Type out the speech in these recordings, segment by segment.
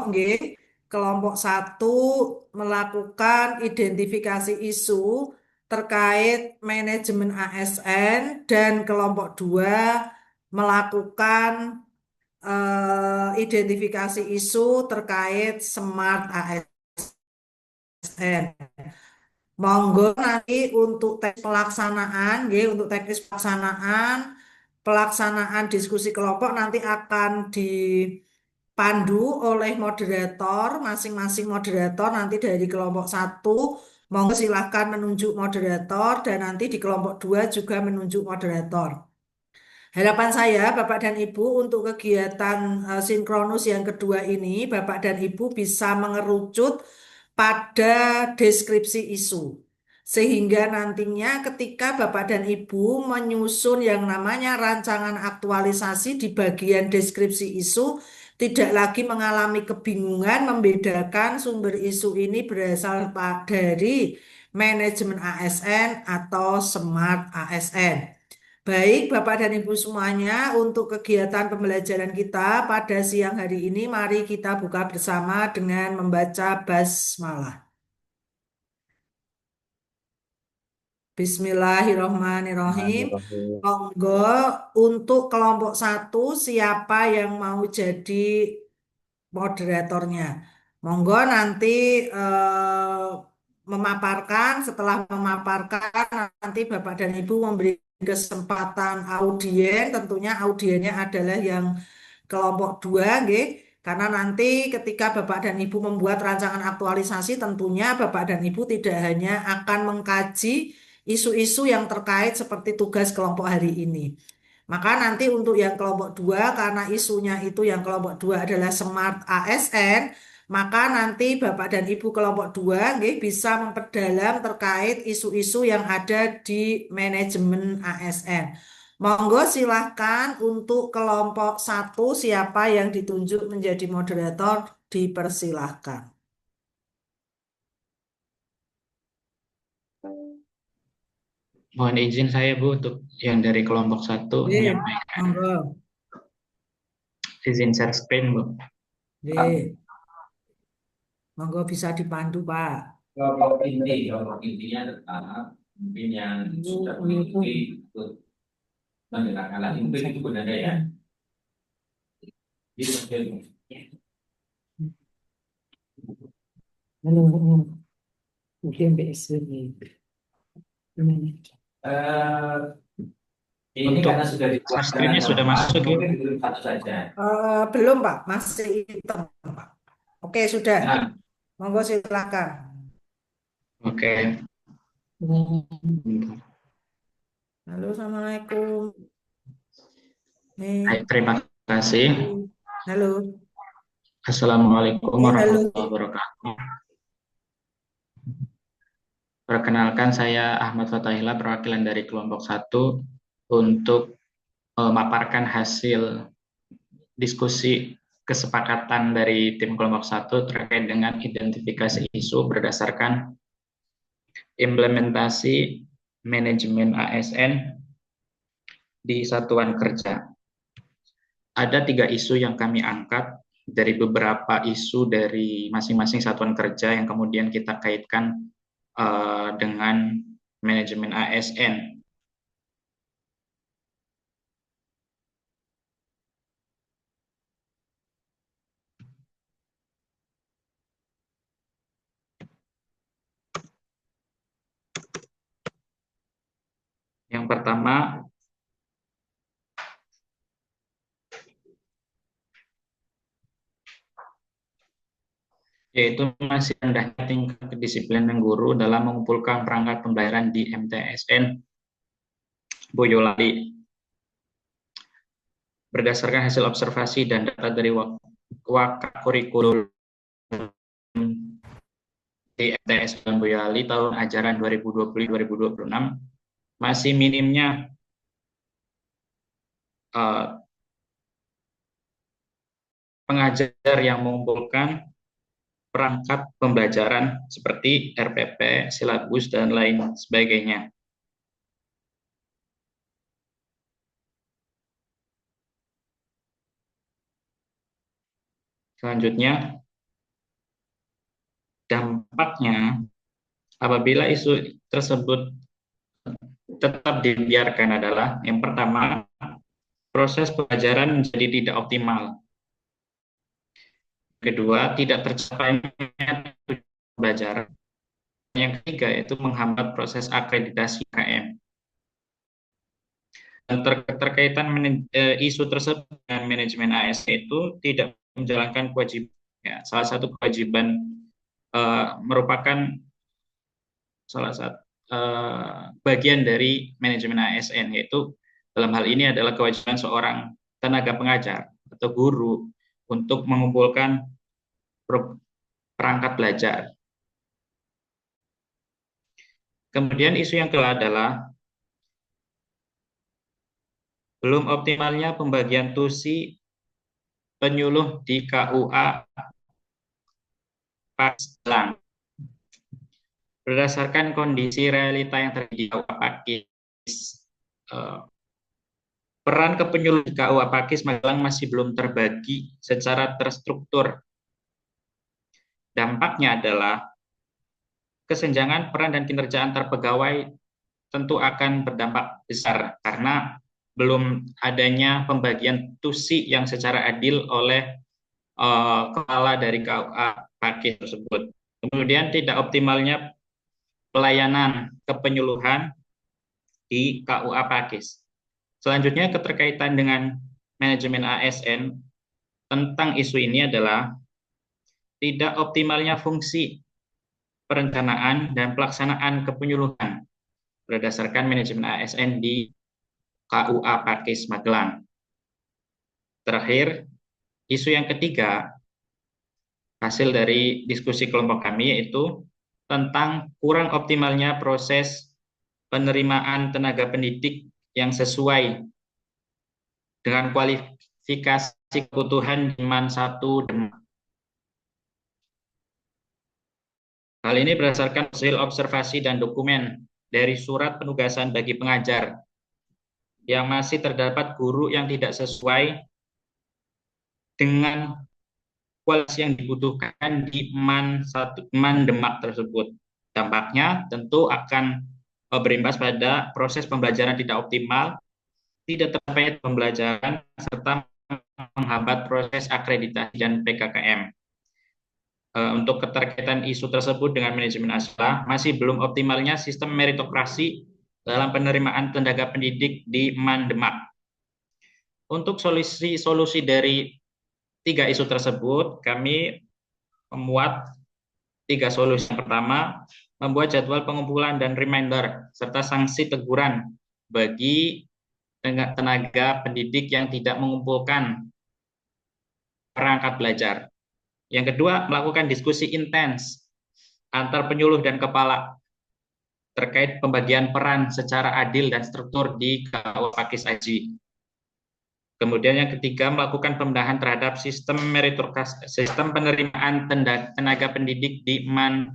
nggih, kelompok satu melakukan identifikasi isu terkait manajemen ASN dan kelompok dua melakukan identifikasi isu terkait smart ASN. Monggo nanti untuk tes pelaksanaan, nggih, untuk teknis pelaksanaan diskusi kelompok nanti akan dipandu oleh moderator, masing-masing moderator nanti dari kelompok satu. Monggo silahkan menunjuk moderator dan nanti di kelompok dua juga menunjuk moderator. Harapan saya, Bapak dan Ibu, untuk kegiatan sinkronus yang kedua ini, Bapak dan Ibu bisa mengerucut pada deskripsi isu. Sehingga nantinya ketika Bapak dan Ibu menyusun yang namanya rancangan aktualisasi di bagian deskripsi isu, tidak lagi mengalami kebingungan membedakan sumber isu ini berasal dari manajemen ASN atau smart ASN. Baik, Bapak dan Ibu semuanya, untuk kegiatan pembelajaran kita pada siang hari ini, mari kita buka bersama dengan membaca basmalah. Bismillahirrohmanirrohim. Bismillahirrahmanirrahim. Monggo untuk kelompok satu, siapa yang mau jadi moderatornya? Monggo nanti eh, memaparkan, setelah memaparkan nanti Bapak dan Ibu memberi kesempatan audien, tentunya audiennya adalah yang kelompok dua, nggih. Karena nanti ketika Bapak dan Ibu membuat rancangan aktualisasi, tentunya Bapak dan Ibu tidak hanya akan mengkaji isu-isu yang terkait seperti tugas kelompok hari ini. Maka nanti untuk yang kelompok dua, karena isunya itu yang kelompok dua adalah Smart ASN, maka nanti Bapak dan Ibu kelompok dua nggih, bisa memperdalam terkait isu-isu yang ada di manajemen ASN. Monggo silahkan untuk kelompok satu, siapa yang ditunjuk menjadi moderator, dipersilahkan. Mohon izin saya Bu untuk yang dari kelompok satu Nggih, menyampaikan monggo. izin share screen Bu. Nggih, monggo bisa dipandu, Pak. Kelompok intinya tetap mungkin yang sudah mengikuti ikut mendengarkan lagi mungkin itu pun ada ya. Gitu, gitu. Halo, mungkin BSW. Gimana? Eh, ini Untuk karena sudah dibuat share screen-nya dengan sudah gampang, masuk ya. mungkin belum satu saja. Belum, Pak, masih hitam, Pak. Oke, sudah. Nah, Monggo silakan. Oke. Halo, Assalamualaikum. Nih, Baik, terima kasih. halo. Assalamualaikum Halo. warahmatullahi wabarakatuh. Perkenalkan saya Ahmad Fatahillah, perwakilan dari kelompok satu untuk memaparkan hasil diskusi kesepakatan dari tim kelompok satu terkait dengan identifikasi isu berdasarkan implementasi manajemen ASN di satuan kerja. Ada 3 isu yang kami angkat dari beberapa isu dari masing-masing satuan kerja yang kemudian kita kaitkan dengan manajemen ASN. Yang pertama, yaitu masih rendahnya tingkat kedisiplinan guru dalam mengumpulkan perangkat pembayaran di MTSN Boyolali. Berdasarkan hasil observasi dan data dari Wakak Kurikulum di MTSN Boyolali tahun ajaran 2020-2026, masih minimnya pengajar yang mengumpulkan perangkat pembelajaran seperti RPP, silabus, dan lain sebagainya. Selanjutnya, Dampaknya apabila isu tersebut tetap dibiarkan adalah yang pertama, proses pembelajaran menjadi tidak optimal. Kedua, tidak tercapainya tujuan pembelajaran. Yang ketiga yaitu menghambat proses akreditasi KM. Dan terkaitan isu tersebut dengan manajemen ASN itu tidak menjalankan kewajiban. Ya, salah satu kewajiban merupakan salah satu bagian dari manajemen ASN, yaitu dalam hal ini adalah kewajiban seorang tenaga pengajar atau guru untuk mengumpulkan perangkat belajar. Kemudian isu yang kedua adalah belum optimalnya pembagian tusi penyuluh di KUA Pakslang. Berdasarkan kondisi realita yang terjadi di KUA Pakis, peran kepenyuluh di KUA Pakis Magelang masih belum terbagi secara terstruktur. Dampaknya adalah kesenjangan peran dan kinerja antar pegawai tentu akan berdampak besar karena belum adanya pembagian tusi yang secara adil oleh kepala dari KUA Pakis tersebut. Kemudian tidak optimalnya pelayanan kepenyuluhan di KUA Pakis. Selanjutnya keterkaitan dengan manajemen ASN tentang isu ini adalah tidak optimalnya fungsi perencanaan dan pelaksanaan kepenyuluhan berdasarkan manajemen ASN di KUA Pakis Magelang. Terakhir, isu yang ketiga, hasil dari diskusi kelompok kami yaitu tentang kurang optimalnya proses penerimaan tenaga pendidik yang sesuai dengan kualifikasi kebutuhan demand 1 Demak. Hal ini berdasarkan hasil observasi dan dokumen dari surat penugasan bagi pengajar yang masih terdapat guru yang tidak sesuai dengan kualitas yang dibutuhkan di MAN Demak tersebut. Dampaknya tentu akan berimbas pada proses pembelajaran tidak optimal, tidak tercapainya pembelajaran, serta menghambat proses akreditasi dan PKKM. Untuk keterkaitan isu tersebut dengan manajemen ASPA, masih belum optimalnya sistem meritokrasi dalam penerimaan tenaga pendidik di MAN Demak. Untuk solusi dari 3 isu tersebut, kami memuat 3 solusi. Yang pertama, membuat jadwal pengumpulan dan reminder, serta sanksi teguran bagi tenaga pendidik yang tidak mengumpulkan perangkat belajar. Yang kedua, melakukan diskusi intens antar penyuluh dan kepala terkait pembagian peran secara adil dan struktur di KUA Pakis Aji. Kemudian yang ketiga, melakukan pembenahan terhadap sistem meritokrasi, sistem penerimaan tenaga pendidik di MAN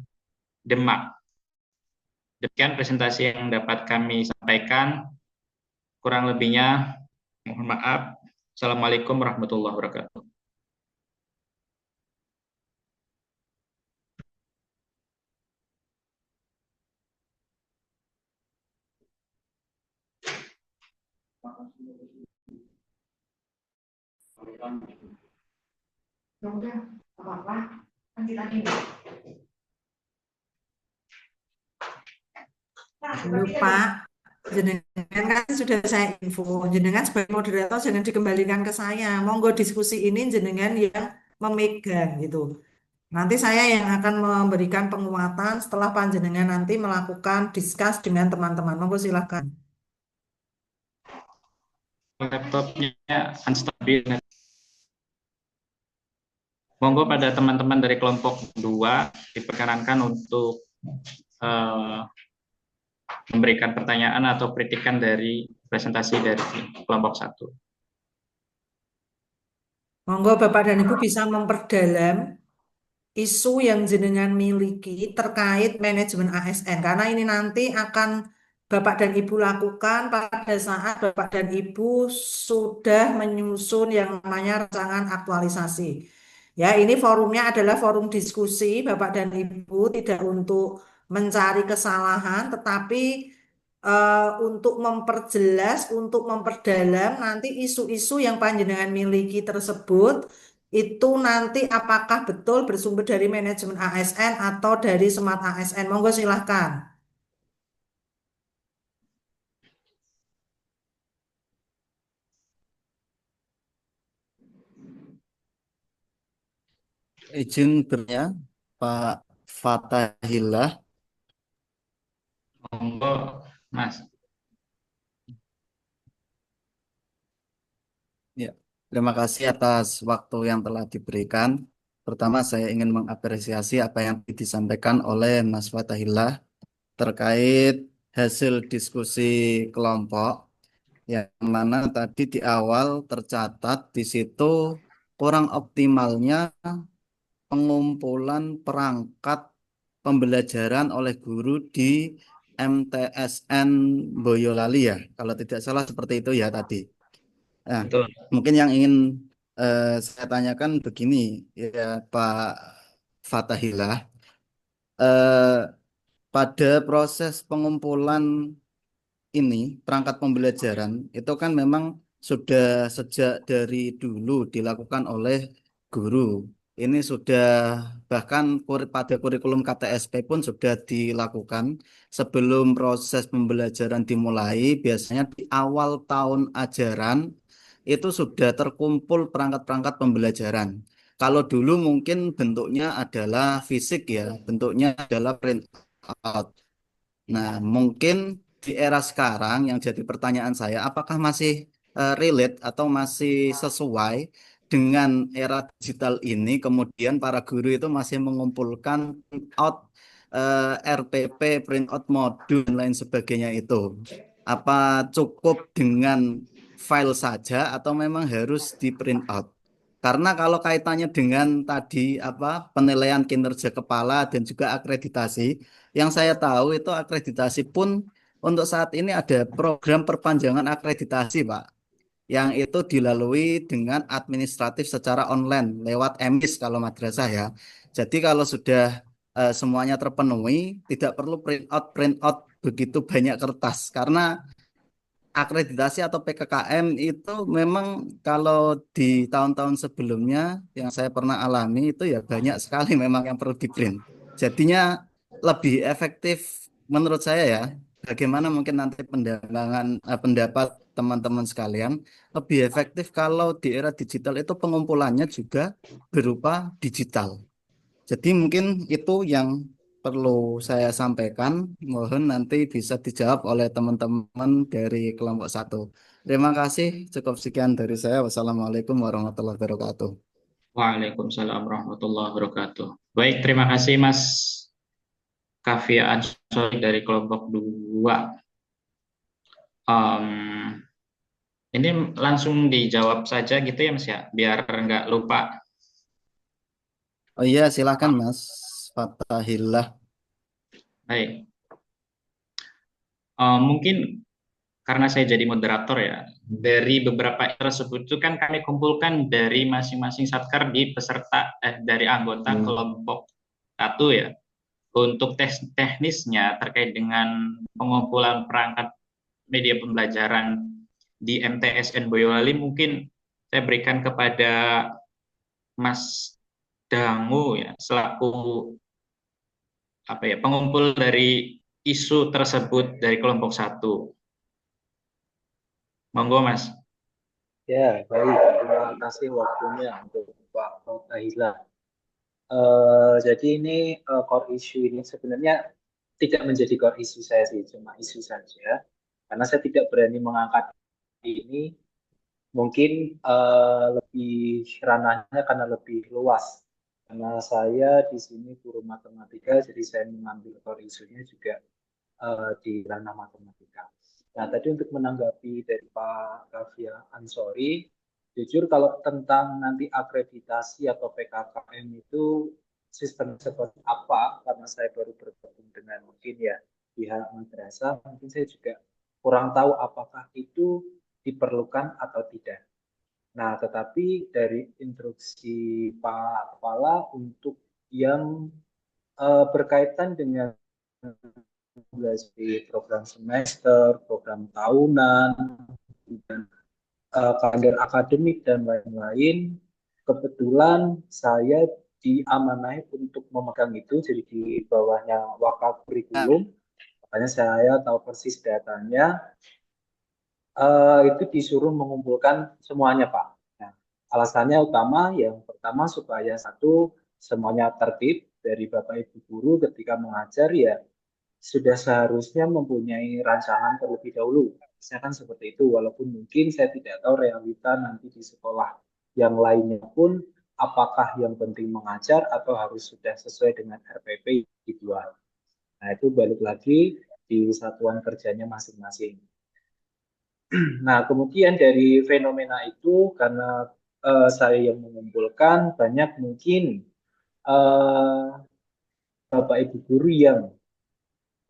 Demak. Demikian presentasi yang dapat kami sampaikan. Kurang lebihnya, mohon maaf. Assalamualaikum warahmatullahi wabarakatuh. Udah, apa-apa. Nanti tadi. Lupa, jenengan kan sudah saya info. Jenengan sebagai moderator jangan dikembalikan ke saya. Monggo diskusi ini jenengan yang memegang gitu. Nanti saya yang akan memberikan penguatan setelah panjenengan nanti melakukan diskus dengan teman-teman. Monggo silakan. Laptopnya unstabil. Monggo pada teman-teman dari kelompok 2 diperkenankan untuk memberikan pertanyaan atau kritikan dari presentasi dari kelompok 1. Monggo Bapak dan Ibu bisa memperdalam isu yang jenengan miliki terkait manajemen ASN. Karena ini nanti akan Bapak dan Ibu lakukan pada saat Bapak dan Ibu sudah menyusun yang namanya rancangan aktualisasi. Ya, ini forumnya adalah forum diskusi, Bapak dan Ibu, tidak untuk mencari kesalahan, tetapi untuk memperjelas, untuk memperdalam nanti isu-isu yang panjenengan miliki tersebut, itu nanti apakah betul bersumber dari manajemen ASN atau dari Smart ASN. Monggo silahkan. Izin bertanya, Pak Fatahillah. Monggo, Mas. Ya, terima kasih atas waktu yang telah diberikan. Pertama, saya ingin mengapresiasi apa yang disampaikan oleh Mas Fatahillah terkait hasil diskusi kelompok, yang mana tadi di awal tercatat di situ kurang optimalnya pengumpulan perangkat pembelajaran oleh guru di MTSN Boyolali ya, kalau tidak salah seperti itu ya tadi. Nah, Betul. mungkin yang ingin saya tanyakan begini ya Pak Fatahillah, eh, pada proses pengumpulan ini perangkat pembelajaran itu kan memang sudah sejak dari dulu dilakukan oleh guru. Ini sudah bahkan pada kurikulum KTSP pun sudah dilakukan sebelum proses pembelajaran dimulai. Biasanya di awal tahun ajaran itu sudah terkumpul perangkat-perangkat pembelajaran. Kalau dulu mungkin bentuknya adalah fisik ya, bentuknya adalah print out. Nah, mungkin di era sekarang yang jadi pertanyaan saya, apakah masih relate atau masih sesuai dengan era digital ini? Kemudian para guru itu masih mengumpulkan out RPP, print out modul dan lain sebagainya itu. Apa cukup dengan file saja atau memang harus di print out? Karena kalau kaitannya dengan tadi apa penilaian kinerja kepala dan juga akreditasi, yang saya tahu itu akreditasi pun untuk saat ini ada program perpanjangan akreditasi, Pak, yang itu dilalui dengan administratif secara online lewat EMIS kalau madrasah ya. Jadi kalau sudah semuanya terpenuhi, tidak perlu print out begitu banyak kertas karena akreditasi atau PKKM itu memang kalau di tahun-tahun sebelumnya yang saya pernah alami itu ya banyak sekali memang yang perlu di print. Jadinya lebih efektif menurut saya ya. Bagaimana mungkin nanti pendapat teman-teman sekalian lebih efektif kalau di era digital itu pengumpulannya juga berupa digital. Jadi mungkin itu yang perlu saya sampaikan. Mohon nanti bisa dijawab oleh teman-teman dari kelompok satu. Terima kasih. Cukup sekian dari saya. Wassalamualaikum warahmatullahi wabarakatuh. Waalaikumsalam warahmatullahi wabarakatuh. Baik, terima kasih Mas Kafia Ansori dari kelompok 2. Ini langsung dijawab saja gitu ya Mas ya, biar nggak lupa. Oh iya, silakan Mas Fatahillah. Baik. Mungkin karena saya jadi moderator ya, dari beberapa tersebut itu kan kami kumpulkan dari masing-masing satker di dari anggota kelompok 1 ya. Untuk teknisnya terkait dengan pengumpulan perangkat media pembelajaran di MTSN Boyolali mungkin saya berikan kepada Mas Dangu ya selaku pengumpul dari isu tersebut dari kelompok 1. Monggo Mas. Ya, baik. Terima kasih waktunya untuk Pak Fatahillah. Jadi ini core issue ini sebenarnya tidak menjadi core issue saya sih, cuma isu saja. Karena saya tidak berani mengangkat ini, mungkin lebih ranahnya karena lebih luas. Karena saya di sini guru matematika, jadi saya mengambil core isunya juga di ranah matematika. Nah, tadi untuk menanggapi dari Pak Kafia Ansori, jujur kalau tentang nanti akreditasi atau PKKM itu sistem seperti apa, karena saya baru bergabung dengan mungkin ya pihak madrasah, mungkin saya juga kurang tahu apakah itu diperlukan atau tidak. Nah, tetapi dari instruksi Pak Kepala untuk yang berkaitan dengan program semester, program tahunan, dan kalender akademik dan lain-lain, kebetulan saya diamanai untuk memegang itu, jadi di bawahnya wakaf kurikulum, makanya saya tahu persis datanya. Itu disuruh mengumpulkan semuanya, Pak. Nah, alasannya utama yang pertama supaya satu semuanya tertib dari Bapak Ibu guru ketika mengajar ya sudah seharusnya mempunyai rancangan terlebih dahulu. Saya kan seperti itu, walaupun mungkin saya tidak tahu realita nanti di sekolah yang lainnya pun apakah yang penting mengajar atau harus sudah sesuai dengan RPP dibuat. Nah, itu balik lagi di satuan kerjanya masing-masing. Nah, kemudian dari fenomena itu karena saya yang mengumpulkan banyak mungkin eh, Bapak Ibu guru yang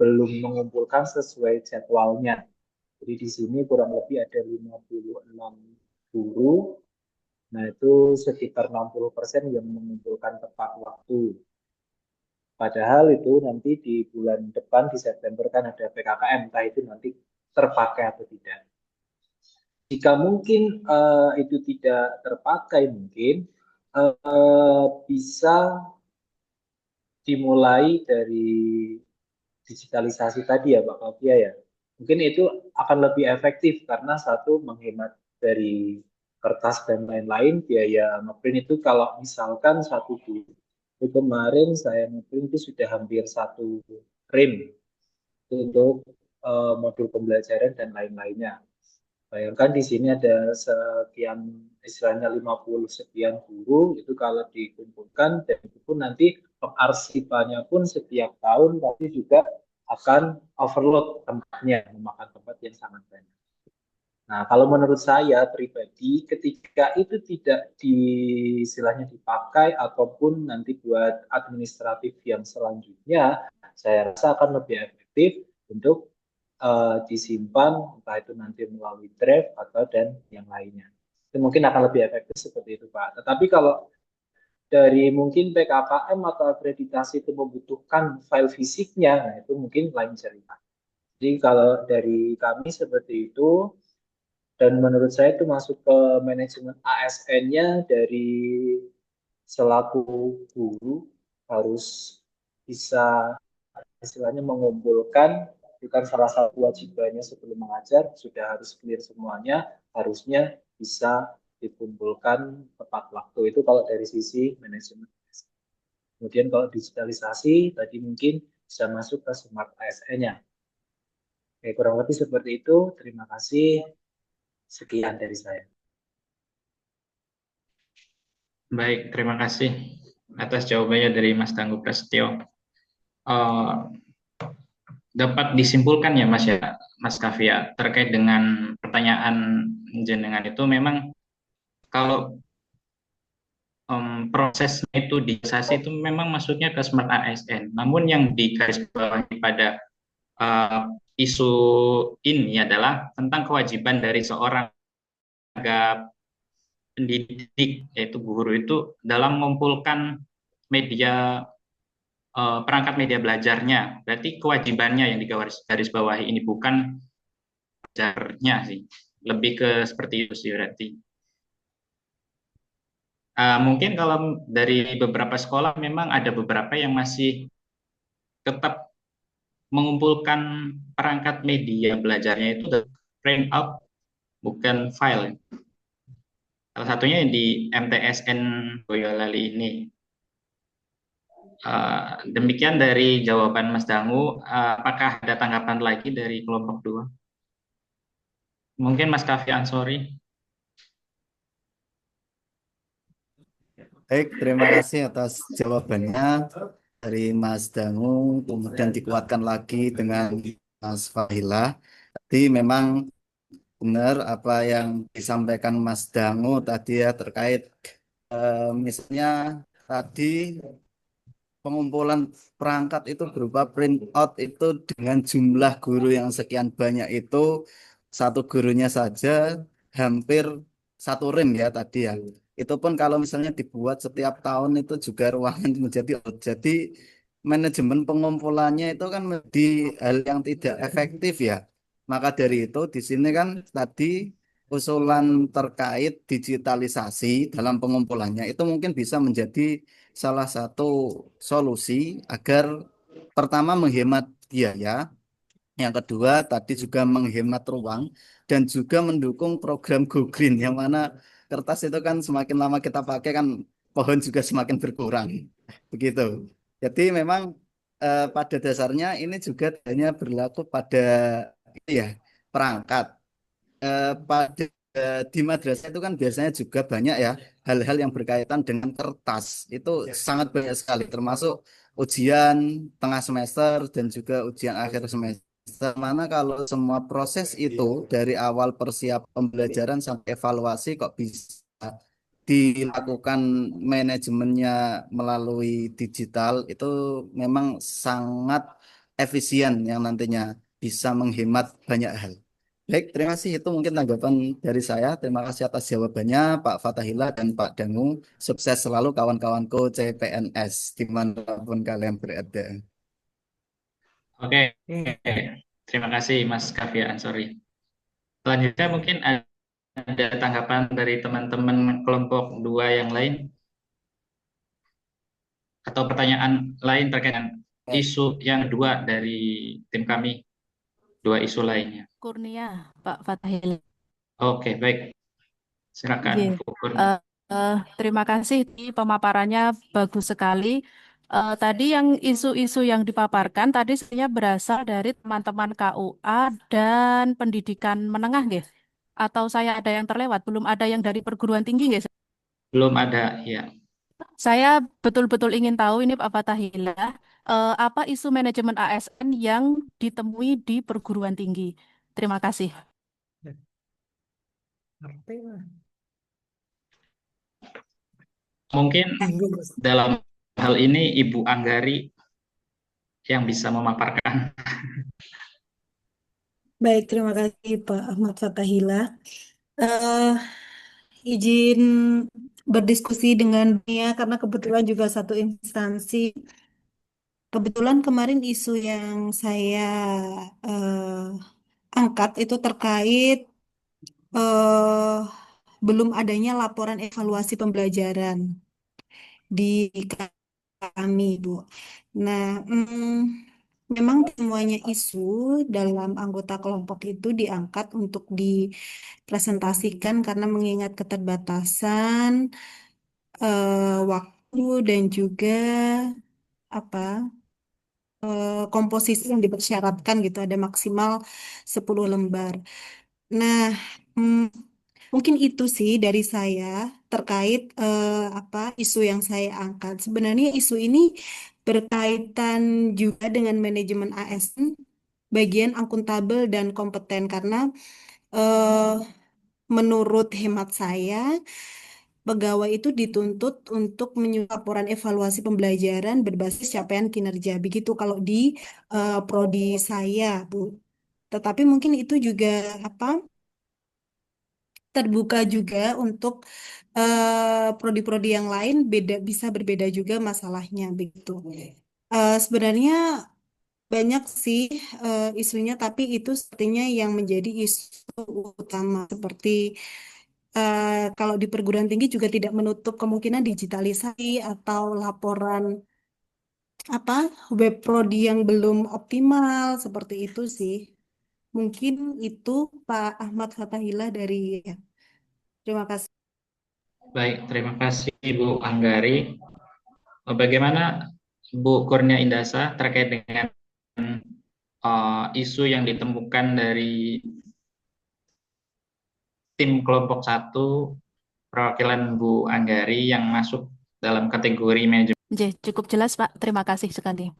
belum mengumpulkan sesuai jadwalnya. Jadi di sini kurang lebih ada 56 guru. Nah, itu sekitar 60% yang mengumpulkan tepat waktu. Padahal itu nanti di bulan depan di September kan ada PKKM, entah itu nanti terpakai atau tidak. Jika mungkin itu tidak terpakai, mungkin bisa dimulai dari digitalisasi tadi ya Pak Kavia ya. Mungkin itu akan lebih efektif karena satu menghemat dari kertas dan lain-lain, biaya ngeprint itu kalau misalkan satu buku. Itu kemarin saya ngeprint itu sudah hampir satu rim untuk modul pembelajaran dan lain-lainnya. Bayangkan di sini ada sekian, istilahnya 50 sekian guru, itu kalau dikumpulkan, dan itu pun nanti pengarsipannya pun setiap tahun pasti juga akan overload tempatnya, memakan tempat yang sangat banyak. Nah, kalau menurut saya pribadi, ketika itu tidak istilahnya dipakai ataupun nanti buat administratif yang selanjutnya, saya rasa akan lebih efektif untuk disimpan, entah itu nanti melalui drive atau dan yang lainnya. Itu mungkin akan lebih efektif seperti itu, Pak. Tetapi kalau dari mungkin PKKM atau akreditasi itu membutuhkan file fisiknya, nah itu mungkin lain cerita. Jadi kalau dari kami seperti itu, dan menurut saya itu masuk ke manajemen ASN-nya dari selaku guru harus bisa istilahnya mengumpulkan, bukan salah satu kewajibannya sebelum mengajar, sudah harus clear semuanya, harusnya bisa dikumpulkan tepat waktu. Itu kalau dari sisi manajemen. Kemudian kalau digitalisasi, tadi mungkin bisa masuk ke smart ASN-nya. Oke, kurang lebih seperti itu. Terima kasih. Sekian dari saya. Baik, terima kasih atas jawabannya dari Mas Tangguh Prasetyo. Dapat disimpulkan ya Mas Kavia, terkait dengan pertanyaan jenengan itu memang kalau prosesnya itu digitalisasi itu memang masuknya ke smart ASN. Namun yang digarisbawahi pada isu ini adalah tentang kewajiban dari seorang tenaga pendidik, yaitu guru itu, dalam mengumpulkan media perangkat media belajarnya. Berarti kewajibannya yang digarisbawahi ini, bukan belajarnya sih. Lebih ke seperti itu sih berarti. Mungkin kalau dari beberapa sekolah memang ada beberapa yang masih tetap mengumpulkan perangkat media belajarnya itu print out, bukan file. Salah satunya di MTSN Boyolali ini. Demikian dari jawaban Mas Dangu. Apakah ada tanggapan lagi dari kelompok 2? Mungkin Mas Kavi Ansori. Baik, terima kasih atas jawabannya dari Mas Dangu, kemudian dikuatkan lagi dengan Mas Fahila. Tadi memang benar apa yang disampaikan Mas Dangu tadi ya terkait misalnya tadi pengumpulan perangkat itu berupa print out itu dengan jumlah guru yang sekian banyak itu, satu gurunya saja hampir satu ring ya tadi ya. Itu pun kalau misalnya dibuat setiap tahun itu juga ruangan menjadi jadi manajemen pengumpulannya itu kan menjadi hal yang tidak efektif ya. Maka dari itu di sini kan tadi usulan terkait digitalisasi dalam pengumpulannya itu mungkin bisa menjadi salah satu solusi agar pertama menghemat biaya, yang kedua tadi juga menghemat ruang dan juga mendukung program Go Green yang mana kertas itu kan semakin lama kita pakai kan pohon juga semakin berkurang. Begitu. Jadi memang pada dasarnya ini juga hanya berlaku pada ini ya perangkat. Pada di madrasah itu kan biasanya juga banyak ya hal-hal yang berkaitan dengan kertas. Itu sangat banyak sekali termasuk ujian tengah semester dan juga ujian akhir semester. Mana kalau semua proses itu dari awal persiapan pembelajaran sampai evaluasi kok bisa dilakukan manajemennya melalui digital itu memang sangat efisien yang nantinya bisa menghemat banyak hal. Baik, terima kasih. Itu mungkin tanggapan dari saya. Terima kasih atas jawabannya, Pak Fatahila dan Pak Dangu. Sukses selalu kawan-kawanku CPNS dimanapun kalian berada. Oke, Oke. terima kasih Mas Kavia Ansori. Selanjutnya mungkin ada tanggapan dari teman-teman kelompok 2 yang lain atau pertanyaan lain terkait dengan isu yang kedua dari tim kami, 2 isu lainnya. Kurnia, Pak Fatahil. Oke, baik. Silakan Oke. Bu Kurnia. Terima kasih di pemaparannya bagus sekali. Tadi yang isu-isu yang dipaparkan tadi sebenarnya berasal dari teman-teman KUA dan pendidikan menengah, nggih? Atau saya ada yang terlewat? Belum ada yang dari perguruan tinggi, nggih? Belum ada, ya. Saya betul-betul ingin tahu ini Pak Fatahila, apa isu manajemen ASN yang ditemui di perguruan tinggi? Terima kasih. Ngerti lah. Mungkin Bingung. dalam hal ini Ibu Anggari yang bisa memaparkan. Baik, terima kasih Pak Ahmad Fatahila. Eh, izin berdiskusi dengan Nia karena kebetulan juga satu instansi. Kebetulan kemarin isu yang saya angkat itu terkait eh, belum adanya laporan evaluasi pembelajaran di kami, Bu. Nah, memang semuanya isu dalam anggota kelompok itu diangkat untuk dipresentasikan karena mengingat keterbatasan waktu dan juga apa komposisi yang dipersyaratkan gitu ada maksimal 10 lembar. Nah, mm, mungkin itu sih dari saya terkait apa isu yang saya angkat. Sebenarnya isu ini berkaitan juga dengan manajemen ASN bagian akuntabel dan kompeten karena eh, menurut hemat saya pegawai itu dituntut untuk menyusun laporan evaluasi pembelajaran berbasis capaian kinerja. Begitu kalau di prodi saya, Bu. Tetapi mungkin itu juga apa terbuka juga untuk prodi-prodi yang lain beda bisa berbeda juga masalahnya begitu. Sebenarnya banyak sih isunya, tapi itu sepertinya yang menjadi isu utama seperti kalau di perguruan tinggi juga tidak menutup kemungkinan digitalisasi atau laporan apa web prodi yang belum optimal seperti itu sih. Mungkin itu Pak Ahmad Fatahila dari ya. Terima kasih. Baik, terima kasih Ibu Anggari. Bagaimana Bu Kurnia Indasa terkait dengan isu yang ditemukan dari tim kelompok 1 perwakilan Bu Anggari yang masuk dalam kategori manajemen? Cukup jelas Pak. Terima kasih sekali.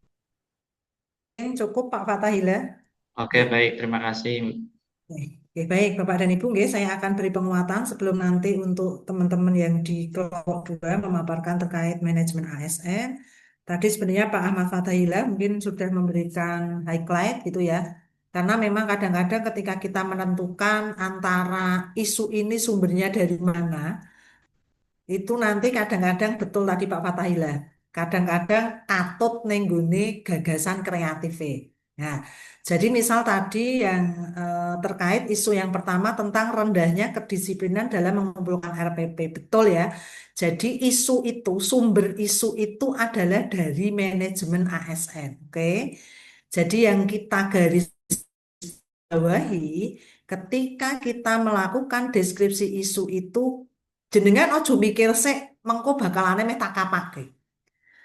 Cukup Pak Fatahila. Oke, baik, terima kasih. Oke, baik Bapak dan Ibu, nggih, saya akan beri penguatan sebelum nanti untuk teman-teman yang di kelompok 2 memaparkan terkait manajemen ASN. Tadi sebenarnya Pak Ahmad Fatahila mungkin sudah memberikan highlight gitu ya, Karena memang kadang-kadang ketika kita menentukan antara isu ini sumbernya dari mana, itu nanti kadang-kadang betul tadi Pak Fatahila. Kadang-kadang katut nenggone gagasan kreatif. Nah, jadi misal tadi yang terkait isu yang pertama tentang rendahnya kedisiplinan dalam mengumpulkan RPP. Betul ya. Jadi isu itu, sumber isu itu adalah dari manajemen ASN. Oke. Jadi yang kita garis bawahi ketika kita melakukan deskripsi isu itu jenengan ojo mikir sek mengko bakalane meh tak kapake.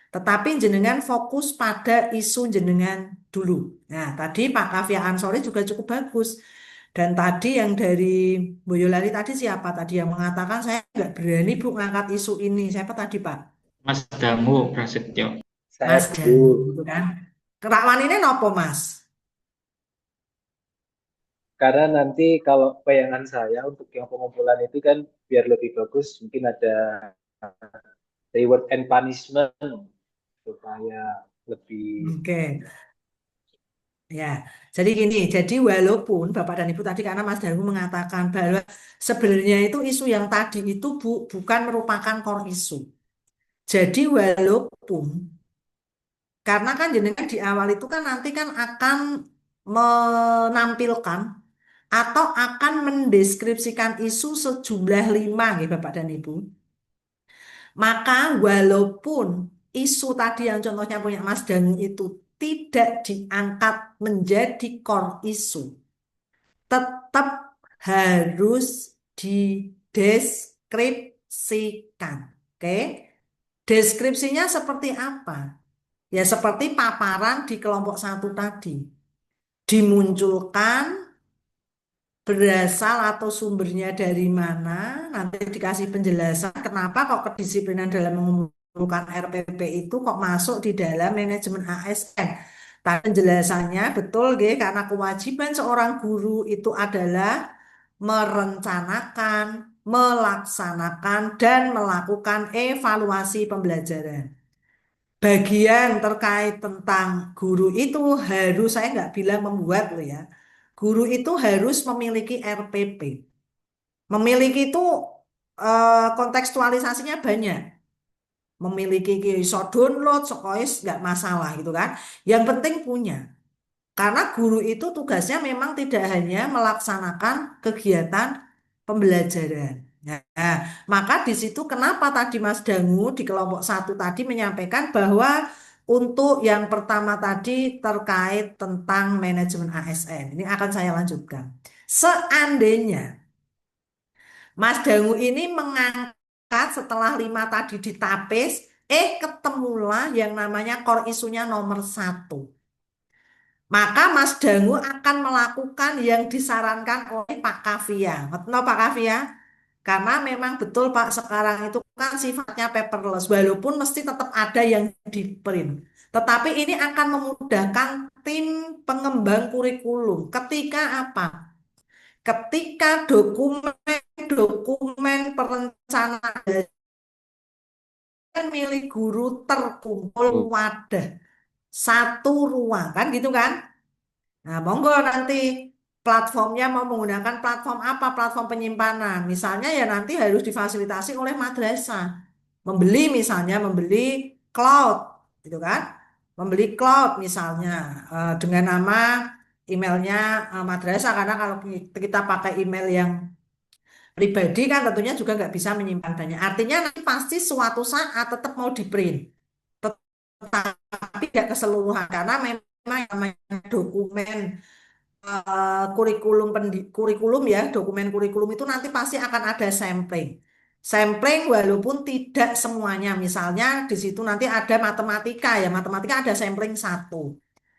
Tetapi jenengan fokus pada isu jenengan dulu. Nah, tadi Pak Kavya Ansori juga cukup bagus. Dan tadi yang dari Boyolali tadi siapa tadi yang mengatakan saya nggak berani Bu ngangkat isu ini. Siapa tadi Pak? Mas Damu Prasetyo. Saya Mas dulu. Danu, gitu kan? Kerakwan ini nopo Mas? Karena nanti kalau bayangan saya untuk yang pengumpulan itu kan biar lebih bagus, mungkin ada reward and punishment supaya lebih Oke. Ya, jadi gini, jadi walaupun Bapak dan Ibu tadi karena Mas Darmu mengatakan bahwa sebenarnya itu isu yang tadi itu bukan merupakan core isu. Jadi walaupun karena kan jenengan di awal itu kan nanti kan akan menampilkan atau akan mendeskripsikan isu sejumlah 5 ya Bapak dan Ibu. Maka walaupun isu tadi yang contohnya punya Mas Danu itu tidak diangkat menjadi core isu, tetap harus dideskripsikan. Oke? Deskripsinya seperti apa? Ya seperti paparan di kelompok satu tadi. Dimunculkan berasal atau sumbernya dari mana, nanti dikasih penjelasan kenapa kok kedisiplinan dalam mengumpulkan RPP itu kok masuk di dalam manajemen ASN. Tapi penjelasannya betul, Ge, karena kewajiban seorang guru itu adalah merencanakan, melaksanakan, dan melakukan evaluasi pembelajaran. Bagian terkait tentang guru itu harus, saya nggak bilang membuat loh ya, guru itu harus memiliki RPP. Memiliki itu kontekstualisasinya banyak. Memiliki iso download, sekois nggak masalah gitu kan. Yang penting punya. Karena guru itu tugasnya memang tidak hanya melaksanakan kegiatan pembelajaran. Nah, maka di situ kenapa tadi Mas Dangu di kelompok satu tadi menyampaikan bahwa untuk yang pertama tadi terkait tentang manajemen ASN. Ini akan saya lanjutkan. Seandainya Mas Dangu ini mengangkat setelah 5 tadi ditapis, ketemulah yang namanya core isunya nomor 1. Maka Mas Dangu akan melakukan yang disarankan oleh Pak Kavia. Betul Pak Kavia? Karena memang betul Pak sekarang itu kan sifatnya paperless. Walaupun mesti tetap ada yang di print. Tetapi ini akan memudahkan tim pengembang kurikulum. Ketika apa? Ketika dokumen perencanaan milik guru terkumpul wadah satu ruang kan gitu kan? Nah, monggo nanti platformnya mau menggunakan platform apa? Platform penyimpanan. Misalnya ya nanti harus difasilitasi oleh madrasah. Membeli cloud, gitu kan? Membeli cloud misalnya dengan nama emailnya madrasah karena kalau kita pakai email yang pribadi kan tentunya juga nggak bisa menyimpan banyak. Artinya nanti pasti suatu saat tetap mau di print, tetapi tidak keseluruhan karena memang yang namanya dokumen kurikulum ya, dokumen kurikulum itu nanti pasti akan ada sampling. Sampling walaupun tidak semuanya, misalnya di situ nanti ada matematika ya, matematika ada sampling 1.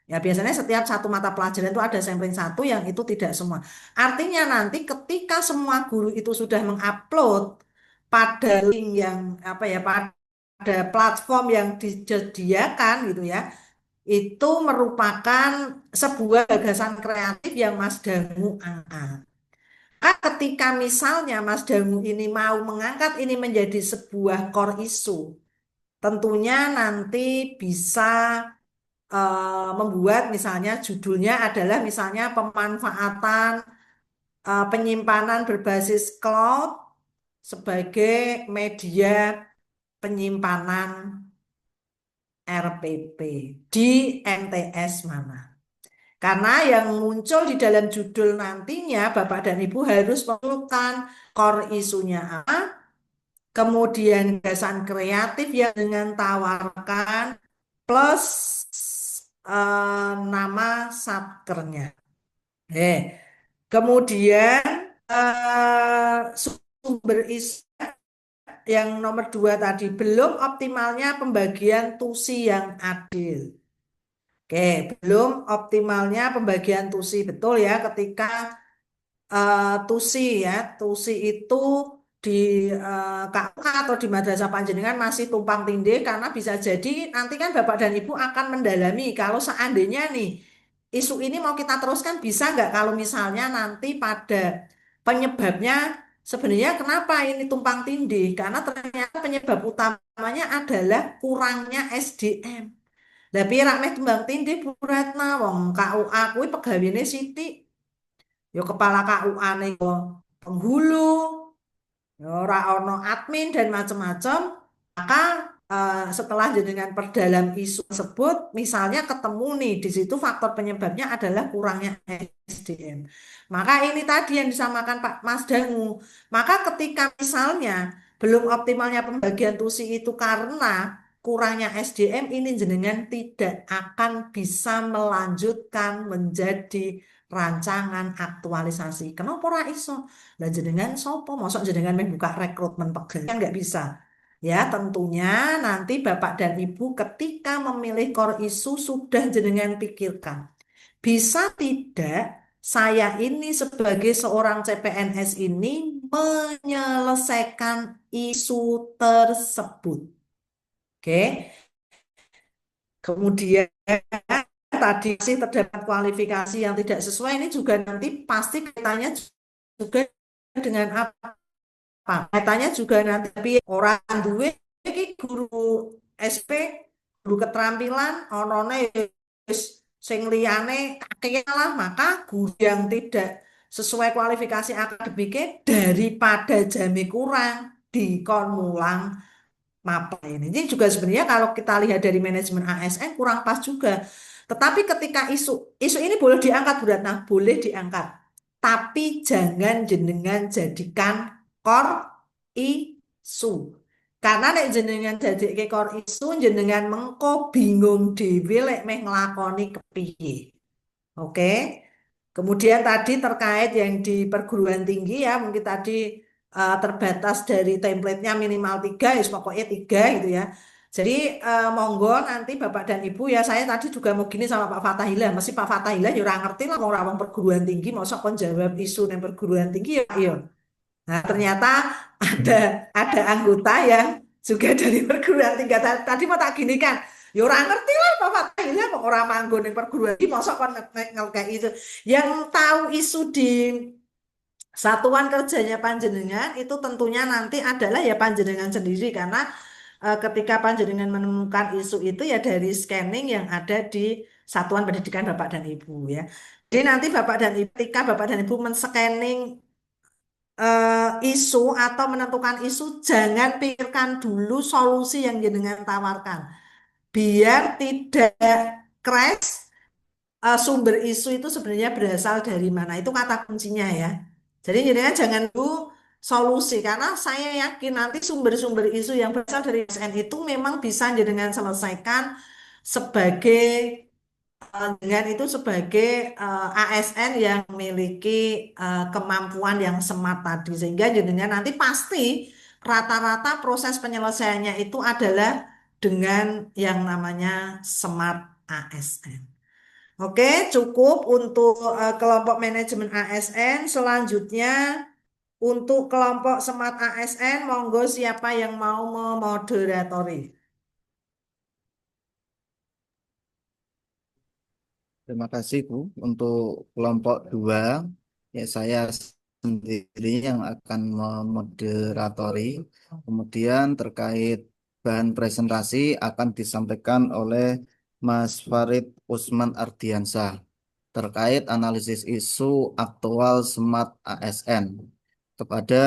Ya biasanya setiap satu mata pelajaran itu ada sampling 1 yang itu tidak semua. Artinya nanti ketika semua guru itu sudah mengupload pada link yang apa ya, pada platform yang disediakan gitu ya, itu merupakan sebuah gagasan kreatif yang Mas Dangu angkat. Maka ketika misalnya Mas Dangu ini mau mengangkat ini menjadi sebuah core issue, tentunya nanti bisa membuat misalnya judulnya adalah misalnya pemanfaatan penyimpanan berbasis cloud sebagai media penyimpanan RPP di MTS mana. Karena yang muncul di dalam judul nantinya Bapak dan Ibu harus memunculkan core isunya apa, kemudian gagasan kreatif yang dengan tawarkan plus nama satkernya. Eh, kemudian sumber isi yang nomor 2 tadi belum optimalnya pembagian tusi yang adil. Oke, belum optimalnya pembagian tusi betul ya ketika tusi ya, tusi itu di KUA atau di Madrasah Panjenengan masih tumpang tindih karena bisa jadi nanti kan Bapak dan Ibu akan mendalami kalau seandainya nih isu ini mau kita teruskan bisa nggak kalau misalnya nanti pada penyebabnya sebenarnya kenapa ini tumpang tindih karena ternyata penyebab utamanya adalah kurangnya SDM. Lah pirak meh tumbang tindih Bu Ratna wong KUA kuwi pegawene sithik. Ya kepala KUA nih penghulu, ya ora ono admin dan macam-macam. Maka setelah jenengan perdalam isu tersebut, misalnya ketemu nih di situ faktor penyebabnya adalah kurangnya SDM. Maka ini tadi yang disamakan Pak Mas Dangu. Maka ketika misalnya belum optimalnya pembagian tusi itu karena kurangnya SDM ini jenengan tidak akan bisa melanjutkan menjadi rancangan aktualisasi. Kenapa ora iso? Lah jenengan sopo? Mosok jenengan membuka rekrutmen pegawai kan nggak bisa. Ya, tentunya nanti Bapak dan Ibu ketika memilih core isu sudah jenengan pikirkan. Bisa tidak saya ini sebagai seorang CPNS ini menyelesaikan isu tersebut. Oke. Kemudian tadi sih terdapat kualifikasi yang tidak sesuai ini juga nanti pasti kaitannya juga dengan apa? Kaitannya juga nanti tapi orang duwe iki guru SP, guru keterampilan, onone wis sing liyane kakean lah, maka guru yang tidak sesuai kualifikasi akademiknya daripada jame kurang dikon mulang mapel ini. Ini juga sebenarnya kalau kita lihat dari manajemen ASN kurang pas juga. Tetapi ketika isu ini boleh diangkat Bu Ratna, boleh diangkat. Tapi jangan jenengan jadikan core isu. Karena nek jenengan jadi core isu jenengan mengko bingung dhewe lek meh nglakoni kepiye. Oke. Kemudian tadi terkait yang di perguruan tinggi ya, mungkin tadi terbatas dari template-nya minimal 3, ya pokoknya 3 gitu ya. Jadi monggo nanti Bapak dan Ibu ya, saya tadi juga mau gini sama Pak Fatahillah, mesti Pak Fatahillah ya ora ngerti lah mau orang perguruan tinggi, mosok kon jawab isu yang perguruan tinggi ya, iya. Nah, ternyata ada ada anggota yang juga dari perguruan tinggi. Tadi mau tak gini kan, ya orang ngerti lah Bapak Tahilnya kok orang manggon yang perguruan tinggi, masa kan kayak itu. Yang tahu isu di satuan kerjanya panjenengan itu tentunya nanti adalah ya panjenengan sendiri karena ketika panjenengan menemukan isu itu ya dari scanning yang ada di satuan pendidikan Bapak dan Ibu ya. Jadi nanti Bapak dan Ibu, ketika Bapak dan Ibu men-scanning isu atau menentukan isu, jangan pikirkan dulu solusi yang jenengan tawarkan. Biar tidak crash, sumber isu itu sebenarnya berasal dari mana. Itu kata kuncinya ya. Jadi jenengan jangan dulu solusi, karena saya yakin nanti sumber-sumber isu yang berasal dari SN itu memang bisa jenengan selesaikan sebagai dengan itu sebagai ASN yang memiliki kemampuan yang smart tadi sehingga jenengan nanti pasti rata-rata proses penyelesaiannya itu adalah dengan yang namanya smart ASN. Oke, cukup untuk kelompok manajemen ASN. Selanjutnya untuk kelompok smart ASN, monggo siapa yang mau memoderatori. Terima kasih Bu. Untuk kelompok 2, ya saya sendiri yang akan memoderatori. Kemudian terkait bahan presentasi akan disampaikan oleh Mas Farid Usman Ardiansah terkait analisis isu aktual Smart ASN. Kepada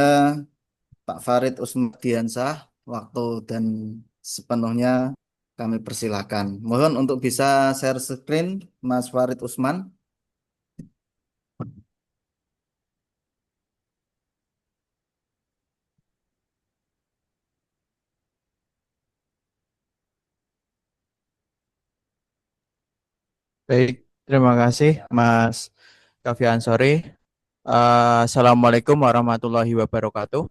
Pak Farid Usman Ardiansah, waktu dan sepenuhnya kami persilahkan. Mohon untuk bisa share screen, Mas Farid Usman. Baik, terima kasih Mas Kavi Ansori. Assalamualaikum warahmatullahi wabarakatuh.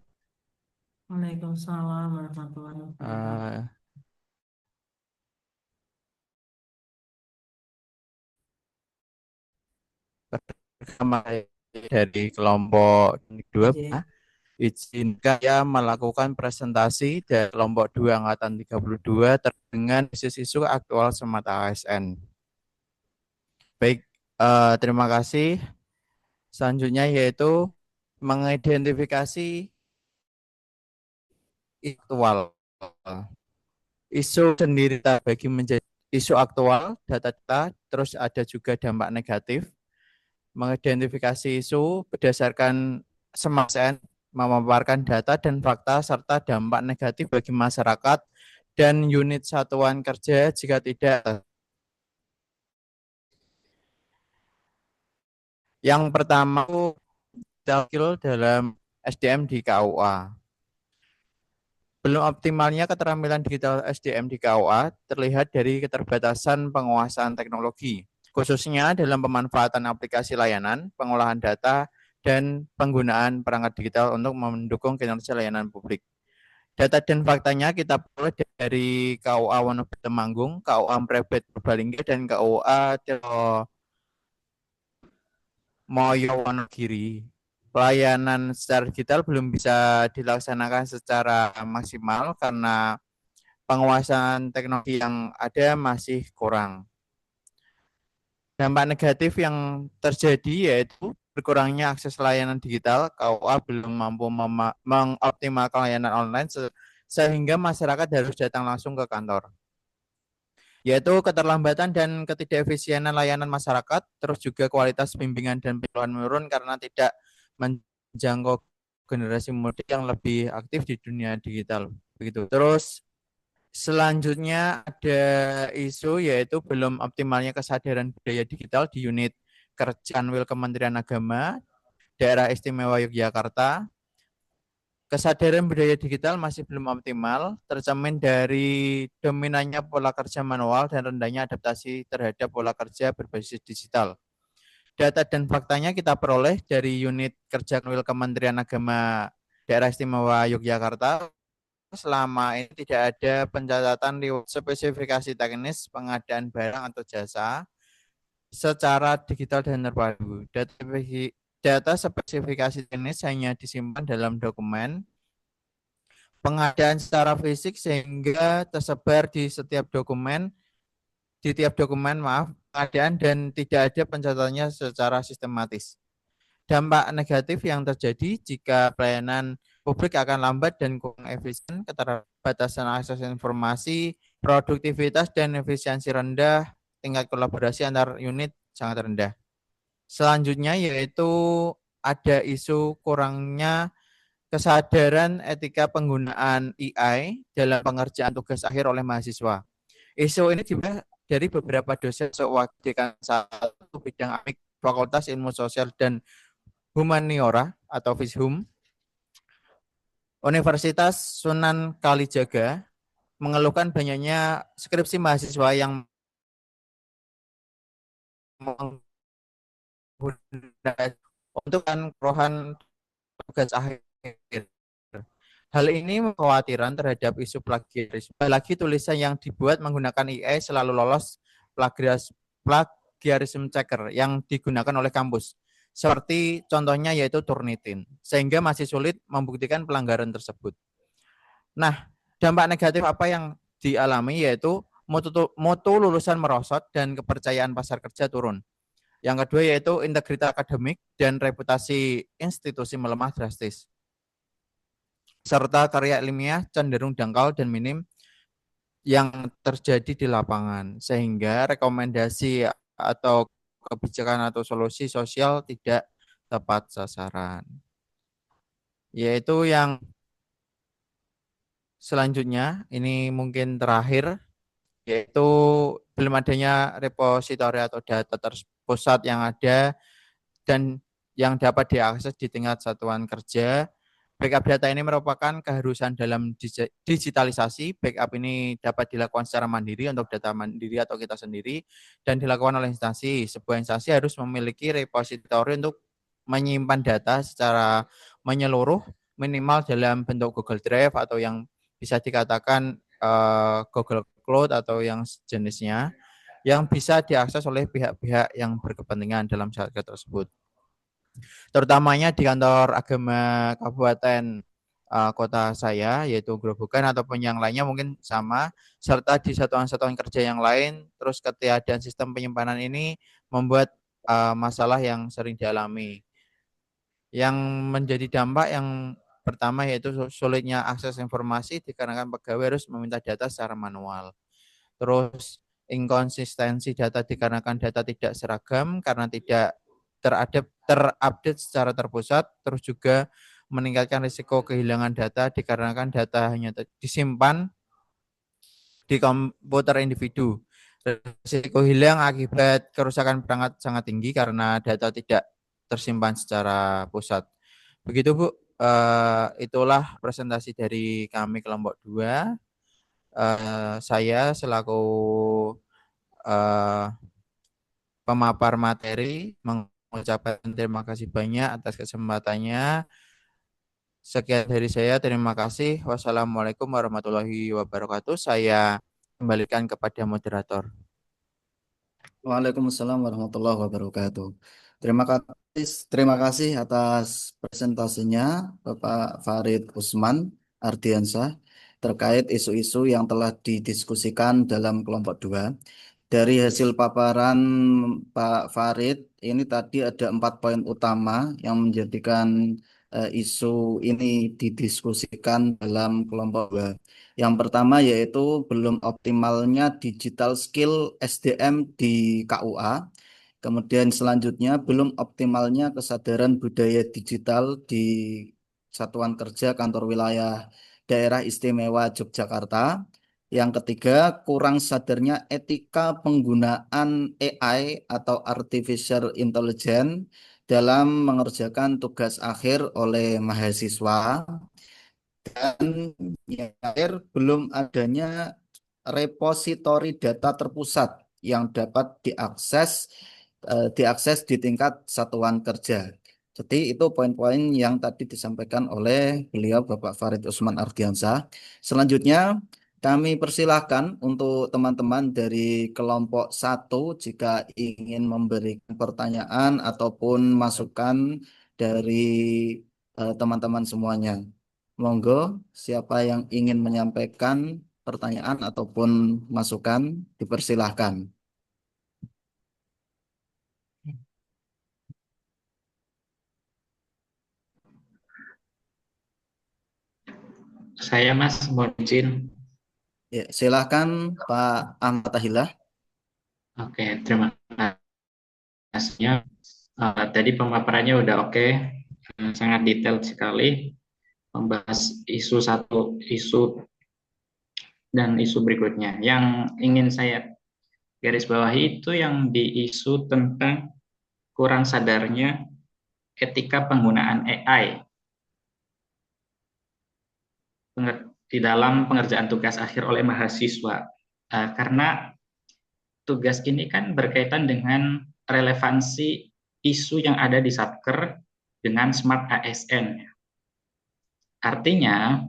Waalaikumsalam warahmatullahi wabarakatuh. Uh, Pertama dari kelompok 2, Iya. izinkan saya melakukan presentasi dari kelompok 2 angkatan 32 dengan isu-isu aktual Smart ASN. Baik, terima kasih. Selanjutnya yaitu mengidentifikasi aktual. Isu sendiri bagi menjadi isu aktual, data-data, terus ada juga dampak negatif. Mengidentifikasi isu berdasarkan Smart ASN, memaparkan data dan fakta serta dampak negatif bagi masyarakat dan unit satuan kerja jika tidak. Yang pertama skill dalam SDM di KUA. Belum optimalnya keterampilan digital SDM di KUA terlihat dari keterbatasan penguasaan teknologi, khususnya dalam pemanfaatan aplikasi layanan, pengolahan data, dan penggunaan perangkat digital untuk mendukung kinerja layanan publik. Data dan faktanya kita peroleh dari KUA Wonosobo Temanggung, KUA Mrebet Purbalingga, dan KUA Moyo Wonogiri. Pelayanan secara digital belum bisa dilaksanakan secara maksimal karena penguasaan teknologi yang ada masih kurang. Dampak negatif yang terjadi yaitu berkurangnya akses layanan digital, KUA belum mampu mengoptimalkan layanan online sehingga masyarakat harus datang langsung ke kantor. Yaitu keterlambatan dan ketidakefisienan layanan masyarakat, terus juga kualitas bimbingan dan penyuluhan menurun karena tidak menjangkau generasi muda yang lebih aktif di dunia digital. Begitu. Terus selanjutnya ada isu yaitu belum optimalnya kesadaran budaya digital di unit kerja Kanwil Kementerian Agama, Daerah Istimewa Yogyakarta. Kesadaran budaya digital masih belum optimal, tercermin dari dominannya pola kerja manual dan rendahnya adaptasi terhadap pola kerja berbasis digital. Data dan faktanya kita peroleh dari unit kerja Kanwil Kementerian Agama Daerah Istimewa Yogyakarta. Selama ini tidak ada pencatatan spesifikasi teknis pengadaan barang atau jasa secara digital dan terpadu. Data spesifikasi teknis hanya disimpan dalam dokumen pengadaan secara fisik sehingga tersebar di tiap dokumen pengadaan dan tidak ada pencatatannya secara sistematis. Dampak negatif yang terjadi jika pelayanan publik akan lambat dan kurang efisien, keterbatasan akses informasi, produktivitas dan efisiensi rendah, tingkat kolaborasi antar unit sangat rendah. Selanjutnya yaitu ada isu kurangnya kesadaran etika penggunaan AI dalam pengerjaan tugas akhir oleh mahasiswa. Isu ini juga dari beberapa dosen dekan 1 bidang AMIK Fakultas Ilmu Sosial dan Humaniora atau FISHUM Universitas Sunan Kalijaga mengeluhkan banyaknya skripsi mahasiswa yang menggunakan untuk kerohan tugas akhir. Hal ini kekhawatiran terhadap isu plagiarisme. Apalagi tulisan yang dibuat menggunakan AI selalu lolos plagiarisme checker yang digunakan oleh kampus. Seperti contohnya yaitu Turnitin, sehingga masih sulit membuktikan pelanggaran tersebut. Nah, dampak negatif apa yang dialami yaitu mutu lulusan merosot dan kepercayaan pasar kerja turun. Yang kedua yaitu integritas akademik dan reputasi institusi melemah drastis. Serta karya ilmiah cenderung dangkal dan minim yang terjadi di lapangan, sehingga rekomendasi atau kebijakan atau solusi sosial tidak tepat sasaran. Yaitu yang selanjutnya, ini mungkin terakhir, yaitu belum adanya repositori atau data terpusat yang ada dan yang dapat diakses di tingkat satuan kerja. Backup data ini merupakan keharusan dalam digitalisasi. Backup ini dapat dilakukan secara mandiri untuk data mandiri atau kita sendiri dan dilakukan oleh instansi. Sebuah instansi harus memiliki repositori untuk menyimpan data secara menyeluruh, minimal dalam bentuk Google Drive atau yang bisa dikatakan Google Cloud atau yang jenisnya, yang bisa diakses oleh pihak-pihak yang berkepentingan dalam satker tersebut. Terutamanya di kantor agama kabupaten kota saya, yaitu Grobogan ataupun yang lainnya mungkin sama, serta di satuan-satuan kerja yang lain. Terus ketiadaan sistem penyimpanan ini membuat masalah yang sering dialami. Yang menjadi dampak yang pertama yaitu sulitnya akses informasi dikarenakan pegawai harus meminta data secara manual. Terus inkonsistensi data dikarenakan data tidak seragam karena tidak terupdate secara terpusat, terus juga meningkatkan risiko kehilangan data dikarenakan data hanya disimpan di komputer individu. Risiko hilang akibat kerusakan perangkat sangat tinggi karena data tidak tersimpan secara pusat. Begitu Bu, itulah presentasi dari kami kelompok 2. Saya selaku pemapar materi mengucapkan terima kasih banyak atas kesempatannya. Sekian dari saya, terima kasih. Wassalamualaikum warahmatullahi wabarakatuh. Saya kembalikan kepada moderator. Waalaikumsalam warahmatullahi wabarakatuh. Terima kasih atas presentasinya Bapak Farid Usman Ardiansyah terkait isu-isu yang telah didiskusikan dalam kelompok 2. Dari hasil paparan Pak Farid, ini tadi ada 4 poin utama yang menjadikan isu ini didiskusikan dalam kelompok 2. Yang pertama yaitu belum optimalnya digital skill SDM di KUA. Kemudian selanjutnya belum optimalnya kesadaran budaya digital di Satuan Kerja Kantor Wilayah Daerah Istimewa Yogyakarta. Yang ketiga, kurang sadarnya etika penggunaan AI atau Artificial Intelligence dalam mengerjakan tugas akhir oleh mahasiswa. Dan yang terakhir, belum adanya repositori data terpusat yang dapat diakses di tingkat satuan kerja. Jadi itu poin-poin yang tadi disampaikan oleh beliau Bapak Farid Usman Ardiansyah. Selanjutnya kami persilahkan untuk teman-teman dari kelompok 1 jika ingin memberikan pertanyaan ataupun masukan dari teman-teman semuanya. Monggo, siapa yang ingin menyampaikan pertanyaan ataupun masukan, dipersilahkan. Saya Mas, mohon izin. Ya, silahkan Pak Ahmad Tahillah. Oke, terima kasih. Tadi pemaparannya udah oke, sangat detail sekali, membahas isu satu isu dan isu berikutnya. Yang ingin saya garis bawahi itu yang di isu tentang kurang sadarnya etika penggunaan AI di dalam pengerjaan tugas akhir oleh mahasiswa. Karena tugas ini kan berkaitan dengan relevansi isu yang ada di Satker dengan Smart ASN. Artinya,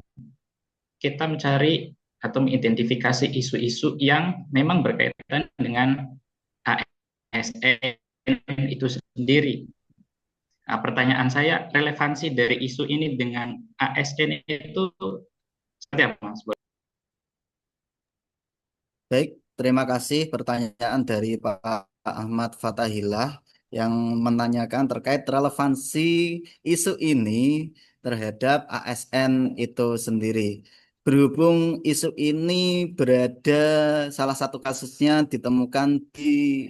kita mencari atau mengidentifikasi isu-isu yang memang berkaitan dengan ASN itu sendiri. Nah, pertanyaan saya, relevansi dari isu ini dengan ASN itu seperti apa, Mas? Baik, terima kasih pertanyaan dari Pak Ahmad Fatahillah yang menanyakan terkait relevansi isu ini terhadap ASN itu sendiri. berhubung isu ini berada salah satu kasusnya ditemukan di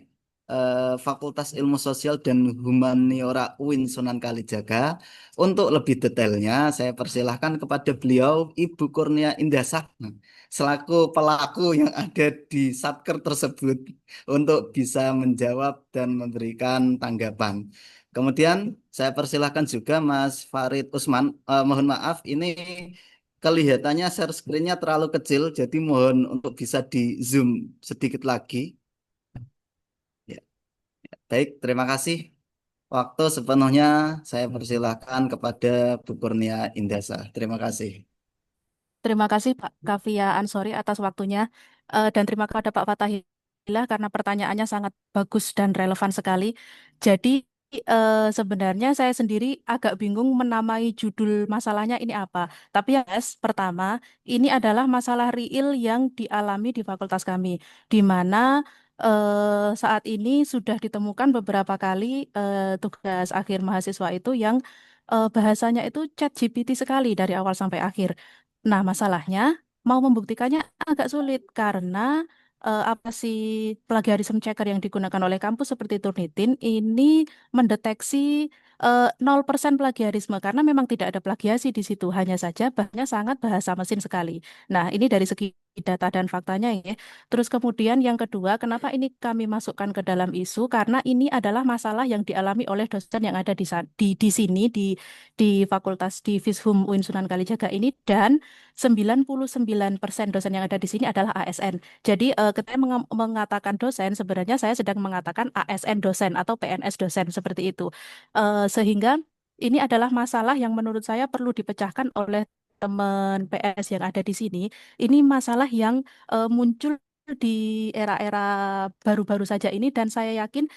Fakultas Ilmu Sosial dan Humaniora UIN Sunan Kalijaga. Untuk lebih detailnya, saya persilahkan kepada beliau Ibu Kurnia Indah selaku pelaku yang ada di Satker tersebut untuk bisa menjawab dan memberikan tanggapan. Kemudian saya persilahkan juga Mas Farid Usman. Mohon maaf, ini kelihatannya share screen-nya terlalu kecil, jadi mohon untuk bisa di zoom sedikit lagi. Ya, baik, terima kasih. Waktu sepenuhnya saya persilahkan kepada Bu Kurnia Indasa. Terima kasih. Terima kasih Pak Kavia Ansori atas waktunya. Dan terima kasih kepada Pak Fatahillah karena pertanyaannya sangat bagus dan relevan sekali. Jadi sebenarnya saya sendiri agak bingung menamai judul masalahnya ini apa. Tapi ya, yes, pertama ini adalah masalah real yang dialami di fakultas kami, di mana saat ini sudah ditemukan beberapa kali tugas akhir mahasiswa itu yang bahasanya itu ChatGPT sekali dari awal sampai akhir. Nah, masalahnya mau membuktikannya agak sulit karena apa sih plagiarism checker yang digunakan oleh kampus seperti Turnitin ini mendeteksi 0% plagiarisme karena memang tidak ada plagiasi di situ, hanya saja bahannya sangat bahasa mesin sekali. Nah, ini dari segi data dan faktanya ya. Terus kemudian yang kedua, kenapa ini kami masukkan ke dalam isu? Karena ini adalah masalah yang dialami oleh dosen yang ada di sini di Fakultas di Fishum UIN Sunan Kalijaga ini dan 99% dosen yang ada di sini adalah ASN. Jadi ketika mengatakan dosen, sebenarnya saya sedang mengatakan ASN dosen atau PNS dosen seperti itu. Sehingga ini adalah masalah yang menurut saya perlu dipecahkan oleh teman PS yang ada di sini. Ini masalah yang muncul di era-era baru-baru saja ini dan saya yakin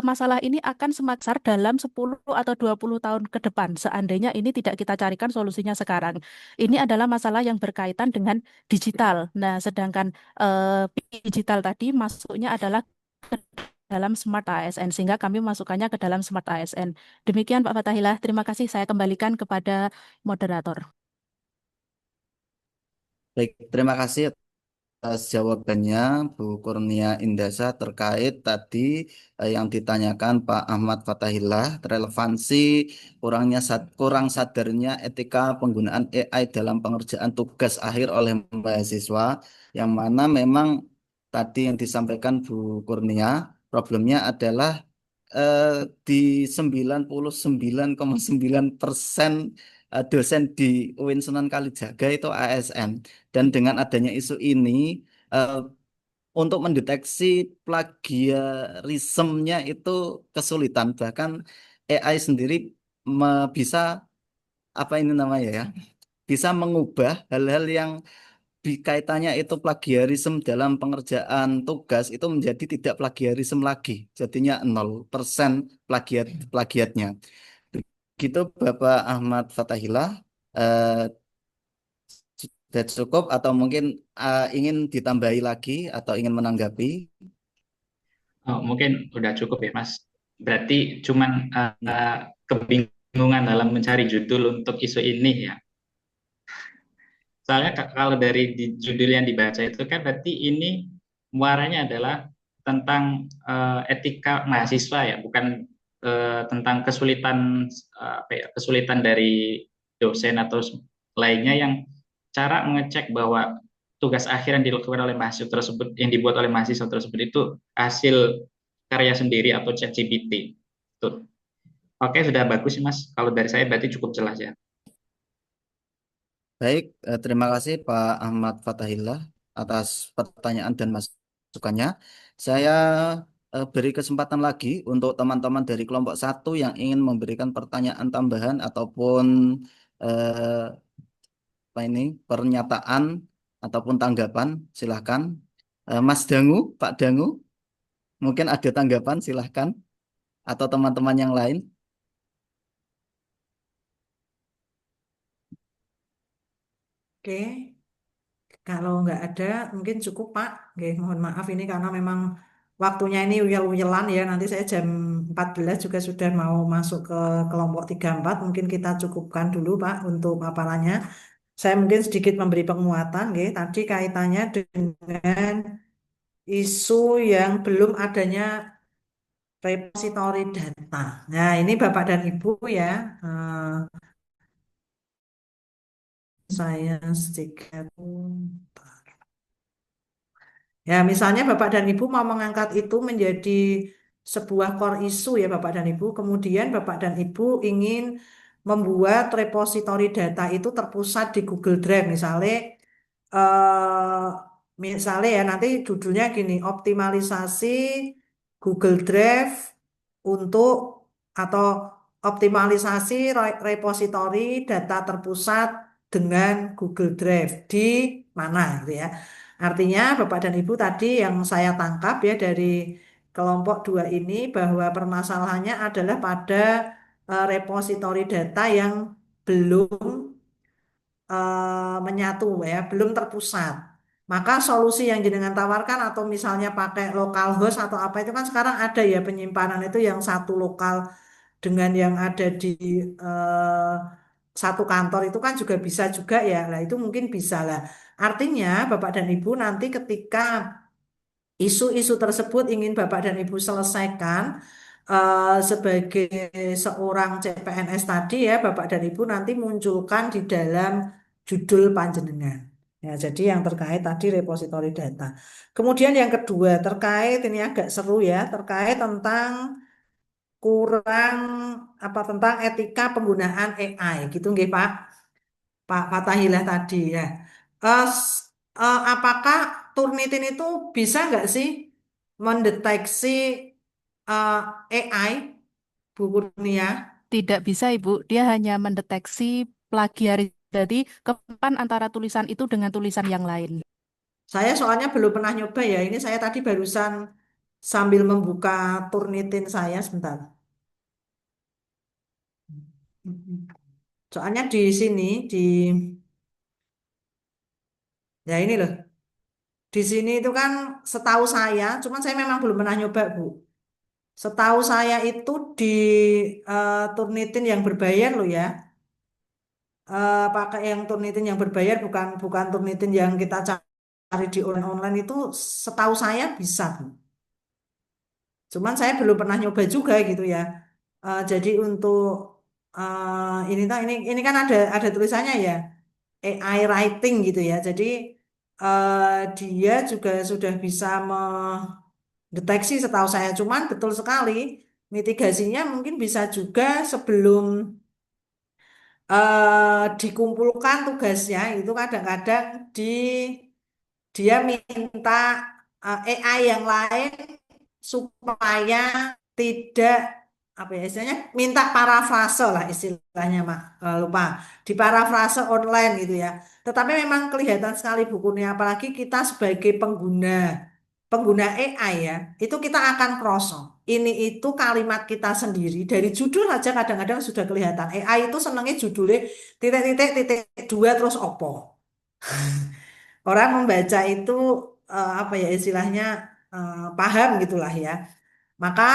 masalah ini akan semakin besar dalam 10 atau 20 tahun ke depan seandainya ini tidak kita carikan solusinya sekarang. Ini adalah masalah yang berkaitan dengan digital. Nah, sedangkan digital tadi masuknya adalah ke dalam Smart ASN sehingga kami masukkannya ke dalam Smart ASN. Demikian Pak Fatahillah, terima kasih saya kembalikan kepada moderator. Baik, terima kasih atas jawabannya Bu Kurnia Indasa terkait tadi yang ditanyakan Pak Ahmad Fatahillah, relevansi kurang sadarnya etika penggunaan AI dalam pengerjaan tugas akhir oleh mahasiswa, yang mana memang tadi yang disampaikan Bu Kurnia, problemnya adalah eh, di 99,9% dosen di UIN Sunan Kalijaga itu ASN. Dan dengan adanya isu ini, eh, untuk mendeteksi plagiarismenya itu kesulitan. Bahkan AI sendiri bisa apa ini namanya ya, bisa mengubah hal-hal yang kaitannya itu plagiarisme dalam pengerjaan tugas itu menjadi tidak plagiarisme lagi. Jadinya 0% plagiatnya. Begitu Bapak Ahmad Fatahillah. Eh, Sudah cukup atau mungkin ingin ditambahi lagi atau ingin menanggapi? Oh, mungkin udah cukup ya, Mas. Berarti cuman Ya. kebingungan dalam mencari judul untuk isu ini ya. Soalnya kalau dari judul yang dibaca itu kan berarti ini muaranya adalah tentang etika mahasiswa ya, bukan tentang kesulitan kesulitan dari dosen atau lainnya yang cara mengecek bahwa tugas akhir yang dilakukan oleh mahasiswa tersebut, yang dibuat oleh mahasiswa tersebut itu hasil karya sendiri atau ChatGPT. Tuh. Oke, sudah bagus sih Mas. Kalau dari saya berarti cukup jelas ya. Baik, terima kasih Pak Ahmad Fatahillah atas pertanyaan dan masukannya. Saya beri kesempatan lagi untuk teman-teman dari kelompok satu yang ingin memberikan pertanyaan tambahan ataupun eh, apa ini pernyataan ataupun tanggapan, silahkan. Mas Dangu, Pak Dangu, mungkin ada tanggapan, silahkan. Atau teman-teman yang lain. Oke, kalau nggak ada mungkin cukup Pak. Oke, mohon maaf ini karena memang waktunya ini uyel-uyelan ya. Nanti saya jam 14 juga sudah mau masuk ke kelompok 34. Mungkin kita cukupkan dulu Pak untuk paparannya. Saya mungkin sedikit memberi penguatan, nggih. Tadi kaitannya dengan isu yang belum adanya repositori data. Nah, ini Bapak dan Ibu ya, saya sedikit. Ya, misalnya Bapak dan Ibu mau mengangkat itu menjadi sebuah core isu ya Bapak dan Ibu. Kemudian Bapak dan Ibu ingin membuat repositori data itu terpusat di Google Drive. Eh, misalnya ya nanti judulnya gini, optimalisasi Google Drive untuk atau optimalisasi repositori data terpusat dengan Google Drive di mana gitu ya. Artinya Bapak dan Ibu tadi yang saya tangkap ya dari kelompok dua ini bahwa permasalahannya adalah pada repositori data yang belum menyatu ya, belum terpusat. Maka solusi yang jenengan tawarkan atau misalnya pakai local host atau apa itu kan sekarang ada ya penyimpanan itu yang satu lokal dengan yang ada di eh, satu kantor itu kan juga bisa juga ya. Nah, itu mungkin bisa lah. Artinya Bapak dan Ibu nanti ketika isu-isu tersebut ingin Bapak dan Ibu selesaikan sebagai seorang CPNS tadi ya, Bapak dan Ibu nanti munculkan di dalam judul panjenengan. Ya, jadi yang terkait tadi repositori data. Kemudian yang kedua terkait ini agak seru ya, terkait tentang kurang apa tentang etika penggunaan AI gitu nggih Pak. Pak Fatahillah tadi ya. Apakah Turnitin itu bisa nggak sih mendeteksi AI, Bu Kurnia? Tidak bisa, Ibu. Dia hanya mendeteksi plagiarisme. Jadi, kepan antara tulisan itu dengan tulisan yang lain. Saya soalnya belum pernah nyoba ya. Ini saya tadi barusan sambil membuka Turnitin saya sebentar. Soalnya di sini di ya ini loh. Di sini itu kan setahu saya, cuman saya memang belum pernah nyoba, Bu. Setahu saya itu di Turnitin yang berbayar loh ya. Pakai yang Turnitin yang berbayar bukan bukan Turnitin yang kita cari di online itu setahu saya bisa, Bu. Cuman saya belum pernah nyoba juga gitu ya. Jadi untuk ini kan ada tulisannya ya AI writing gitu ya. Jadi dia juga sudah bisa mendeteksi setahu saya. Cuman betul sekali mitigasinya mungkin bisa juga sebelum dikumpulkan tugasnya itu kadang-kadang dia minta AI yang lain supaya tidak apa ya istilahnya minta parafrase lah istilahnya Mak. Lupa di parafrase online gitu ya. Tetapi memang kelihatan sekali bukunya apalagi kita sebagai pengguna pengguna AI ya itu kita akan kroso ini itu kalimat kita sendiri dari judul aja kadang-kadang sudah kelihatan AI itu senangnya judulnya titik-titik titik dua terus opo orang membaca itu apa ya istilahnya paham gitulah ya. Maka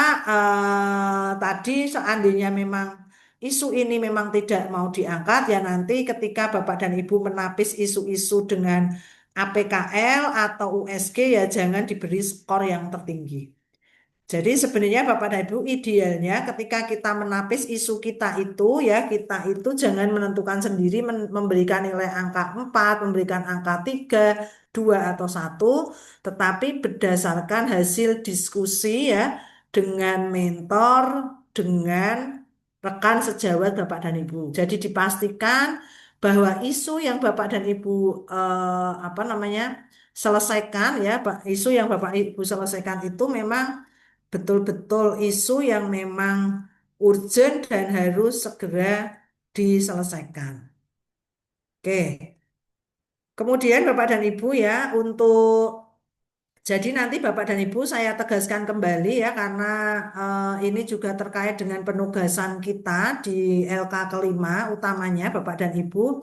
tadi seandainya memang isu ini memang tidak mau diangkat ya nanti ketika Bapak dan Ibu menapis isu-isu dengan APKL atau USG ya jangan diberi skor yang tertinggi. Jadi sebenarnya Bapak dan Ibu idealnya ketika kita menapis isu kita itu ya kita itu jangan menentukan sendiri memberikan nilai angka 4, memberikan angka 3, 2 atau 1, tetapi berdasarkan hasil diskusi ya dengan mentor, dengan rekan sejawat Bapak dan Ibu. Jadi dipastikan bahwa isu yang Bapak dan Ibu apa namanya selesaikan ya, isu yang Bapak Ibu selesaikan itu memang betul-betul isu yang memang urgent dan harus segera diselesaikan. Oke. Kemudian Bapak dan Ibu ya untuk jadi nanti Bapak dan Ibu saya tegaskan kembali ya karena ini juga terkait dengan penugasan kita di LK kelima utamanya Bapak dan Ibu.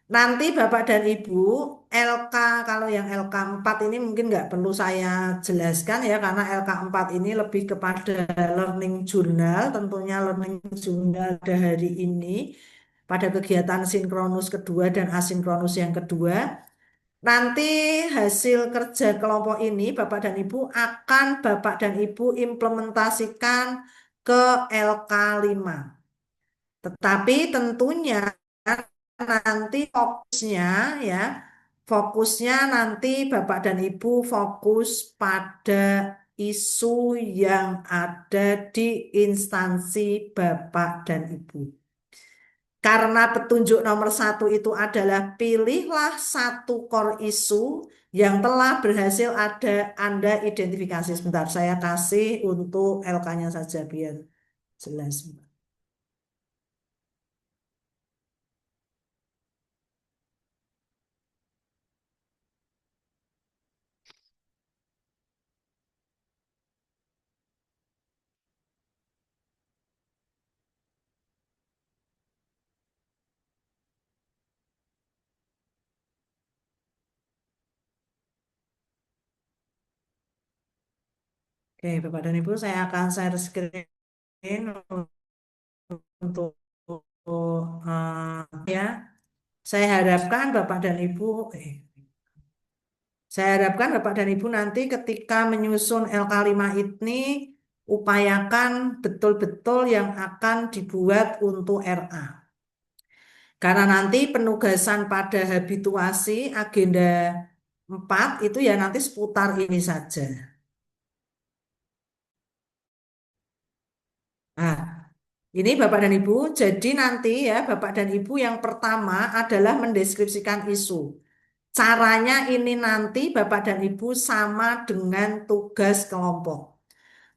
Nanti Bapak dan Ibu LK kalau yang LK 4 ini mungkin nggak perlu saya jelaskan ya karena LK 4 ini lebih kepada learning journal tentunya learning journal pada hari ini pada kegiatan sinkronus kedua dan asinkronus yang kedua. Nanti hasil kerja kelompok ini Bapak dan Ibu akan Bapak dan Ibu implementasikan ke LK5. Tetapi tentunya nanti ya, fokusnya nanti Bapak dan Ibu fokus pada isu yang ada di instansi Bapak dan Ibu. Karena petunjuk nomor 1 itu adalah pilihlah satu core isu yang telah berhasil Anda identifikasi. Sebentar, saya kasih untuk LK-nya saja biar jelas. Oke, Bapak dan Ibu, saya akan share screen untuk ya. Saya harapkan Bapak dan Ibu, saya harapkan Bapak dan Ibu nanti ketika menyusun LK5 ini upayakan betul-betul yang akan dibuat untuk RA. Karena nanti penugasan pada habituasi agenda 4 itu ya nanti seputar ini saja. Nah, ini Bapak dan Ibu, jadi nanti ya Bapak dan Ibu yang pertama adalah mendeskripsikan isu. Caranya ini nanti Bapak dan Ibu sama dengan tugas kelompok.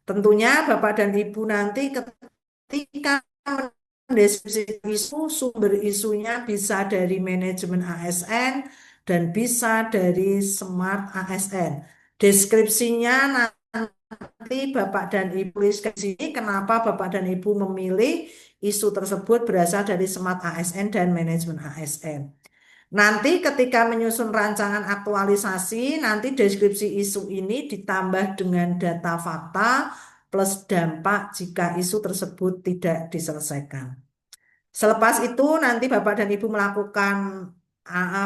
Tentunya Bapak dan Ibu nanti ketika mendeskripsikan isu, sumber isunya bisa dari manajemen ASN dan bisa dari Smart ASN. Deskripsinya nanti Bapak dan Ibu tuliskan di sini kenapa Bapak dan Ibu memilih isu tersebut berasal dari Smart ASN dan manajemen ASN. Nanti ketika menyusun rancangan aktualisasi, nanti deskripsi isu ini ditambah dengan data fakta plus dampak jika isu tersebut tidak diselesaikan. Selepas itu nanti Bapak dan Ibu melakukan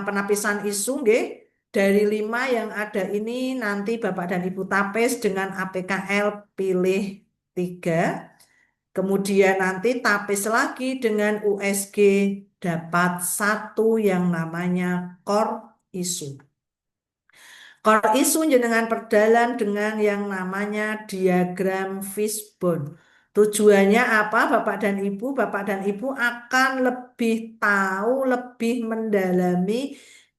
penapisan isu, nggih. Dari 5 yang ada ini nanti Bapak dan Ibu tapis dengan APKL pilih 3. Kemudian nanti tapis lagi dengan USG dapat 1 yang namanya core issue. Core issue jenengan perdalam dengan yang namanya diagram fishbone. Tujuannya apa Bapak dan Ibu? Bapak dan Ibu akan lebih tahu, lebih mendalami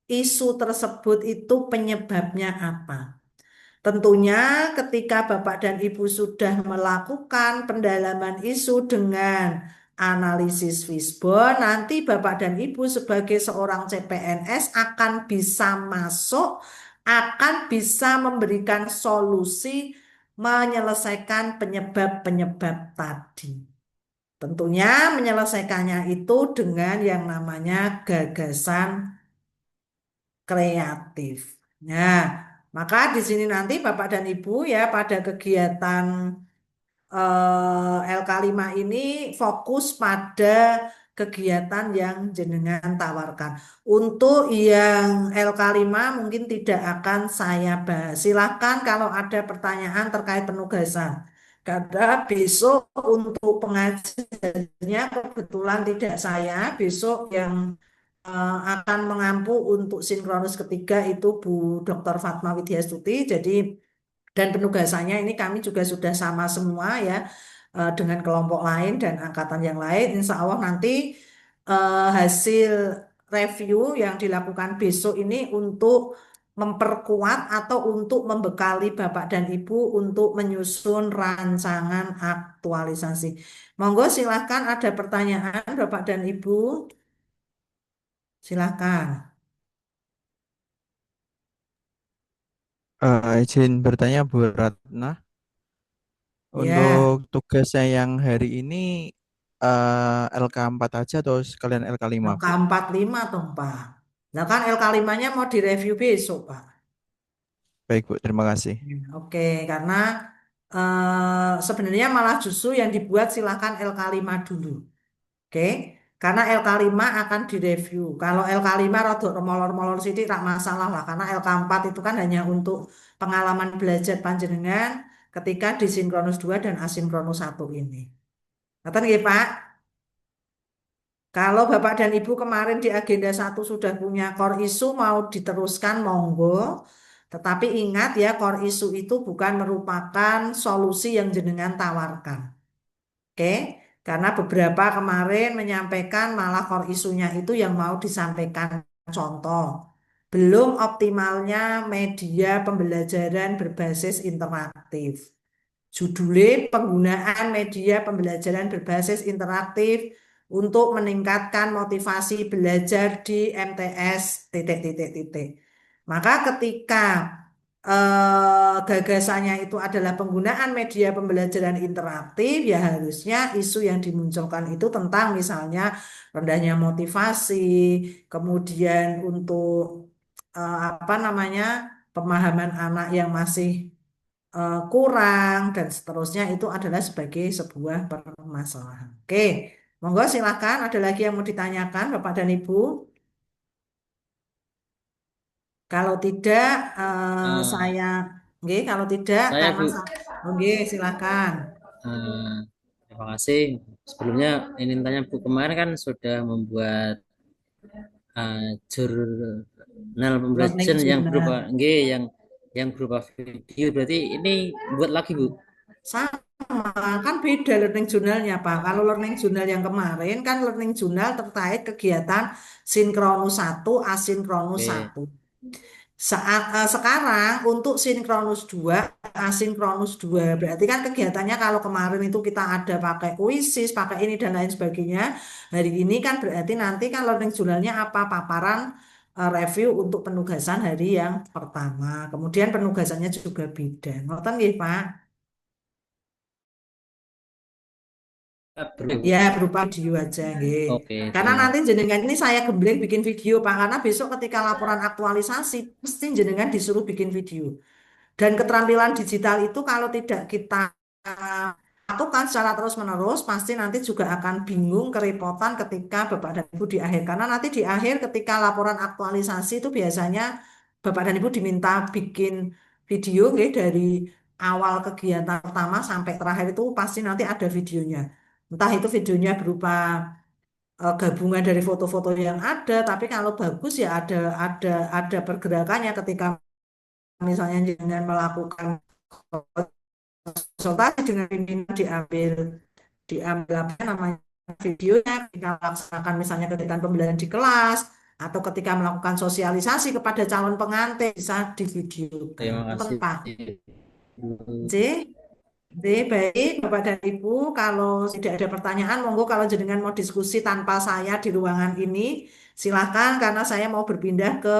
isu tersebut itu penyebabnya apa. Tentunya ketika Bapak dan Ibu sudah melakukan pendalaman isu dengan analisis fishbone, nanti Bapak dan Ibu sebagai seorang CPNS akan bisa masuk, akan bisa memberikan solusi menyelesaikan penyebab-penyebab tadi. Tentunya menyelesaikannya itu dengan yang namanya gagasan kreatif. Nah, maka di sini nanti Bapak dan Ibu ya pada kegiatan LK5 ini fokus pada kegiatan yang jenengan tawarkan. Untuk yang LK5 mungkin tidak akan saya bahas. Silakan kalau ada pertanyaan terkait penugasan. Karena besok untuk pengajarnya kebetulan tidak saya, besok yang akan mengampu untuk sinkronus ketiga itu Bu Dr. Fatma Widyastuti. Jadi dan penugasannya ini kami juga sudah sama semua ya dengan kelompok lain dan angkatan yang lain. Insya Allah nanti hasil review yang dilakukan besok ini untuk memperkuat atau untuk membekali Bapak dan Ibu untuk menyusun rancangan aktualisasi. Monggo silahkan ada pertanyaan Bapak dan Ibu. Silahkan. Izin bertanya Bu Ratna, Ya, untuk tugasnya yang hari ini LK4 aja atau sekalian LK5 Bu? LK45 toh Pak. Nah kan LK5-nya mau direview besok Pak. Baik Bu, terima kasih. Oke, karena sebenarnya malah justru yang dibuat silakan LK5 dulu. Oke. Karena LK5 akan direview. Kalau LK5 rodok molor-molor sidik tak masalah lah. Karena LK4 itu kan hanya untuk pengalaman belajar panjenengan ketika di sinkronus 2 dan asinkronus 1 ini. Ngerti nggih, Pak? Kalau Bapak dan Ibu kemarin di agenda 1 sudah punya core issue mau diteruskan monggo. Tetapi ingat ya, core issue itu bukan merupakan solusi yang jenengan tawarkan. Oke, karena beberapa kemarin menyampaikan malah core isunya itu yang mau disampaikan contoh. Belum optimalnya media pembelajaran berbasis interaktif. Judulnya penggunaan media pembelajaran berbasis interaktif untuk meningkatkan motivasi belajar di MTS titik titik titik. Maka ketika gagasannya itu adalah penggunaan media pembelajaran interaktif, ya harusnya isu yang dimunculkan itu tentang misalnya rendahnya motivasi, kemudian untuk apa namanya pemahaman anak yang masih kurang dan seterusnya itu adalah sebagai sebuah permasalahan. Oke, monggo silakan. Ada lagi yang mau ditanyakan, Bapak dan Ibu? Kalau tidak, saya, oke, kalau tidak, Saya karena Bu, oke, silakan. terima kasih. Sebelumnya ini tanya Bu, kemarin kan sudah membuat jurnal Learning pembelajaran yang journal. berupa yang berupa video. Berarti ini buat lagi Bu? Sama, kan beda learning journalnya, Pak. Kalau learning journal yang kemarin kan learning journal terkait kegiatan sinkronus 1, asinkronus Oke. 1. Sekarang untuk sinkronus 2, asinkronus 2. Berarti kan kegiatannya kalau kemarin itu kita ada pakai kuisis, pakai ini dan lain sebagainya. Hari ini kan berarti nanti kan learning journalnya apa? Paparan review untuk penugasan hari yang pertama. Kemudian penugasannya juga beda. Ngoten nggih, Pak? Ya, berupa video aja, nggih. Oke, Karena terima nanti jenengan ini saya gembleng bikin video, Pak. Karena besok ketika laporan aktualisasi, mesti jenengan disuruh bikin video. Dan keterampilan digital itu kalau tidak kita lakukan secara terus-menerus, pasti nanti juga akan bingung, kerepotan ketika Bapak dan Ibu di akhir. Karena nanti di akhir ketika laporan aktualisasi itu biasanya Bapak dan Ibu diminta bikin video, nggih, dari awal kegiatan pertama sampai terakhir itu pasti nanti ada videonya. Entah itu videonya berupa gabungan dari foto-foto yang ada, tapi kalau bagus ya ada pergerakannya ketika misalnya dengan melakukan konsultasi dengan pimpinan diambil apa namanya videonya ketika melaksanakan misalnya kegiatan pembelajaran di kelas atau ketika melakukan sosialisasi kepada calon pengantin bisa divideokan. Terima kasih. Pak. J. Baik, Bapak dan Ibu, kalau tidak ada pertanyaan, monggo kalau jenengan mau diskusi tanpa saya di ruangan ini, silakan karena saya mau berpindah ke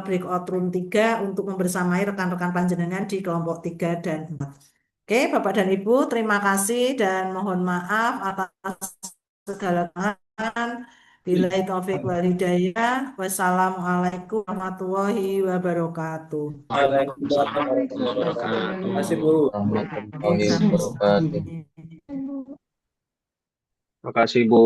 breakout room 3 untuk membersamai rekan-rekan panjenengan di kelompok 3 dan 4. Oke, Bapak dan Ibu, terima kasih dan mohon maaf atas segala kekurangan. Billahi taufik wal hidayah. Wassalamualaikum warahmatullahi wabarakatuh. Waalaikumsalam warahmatullahi wabarakatuh. Terima kasih Bu. Warahmatullahi wabarakatuh. Amin. Terima kasih Bu.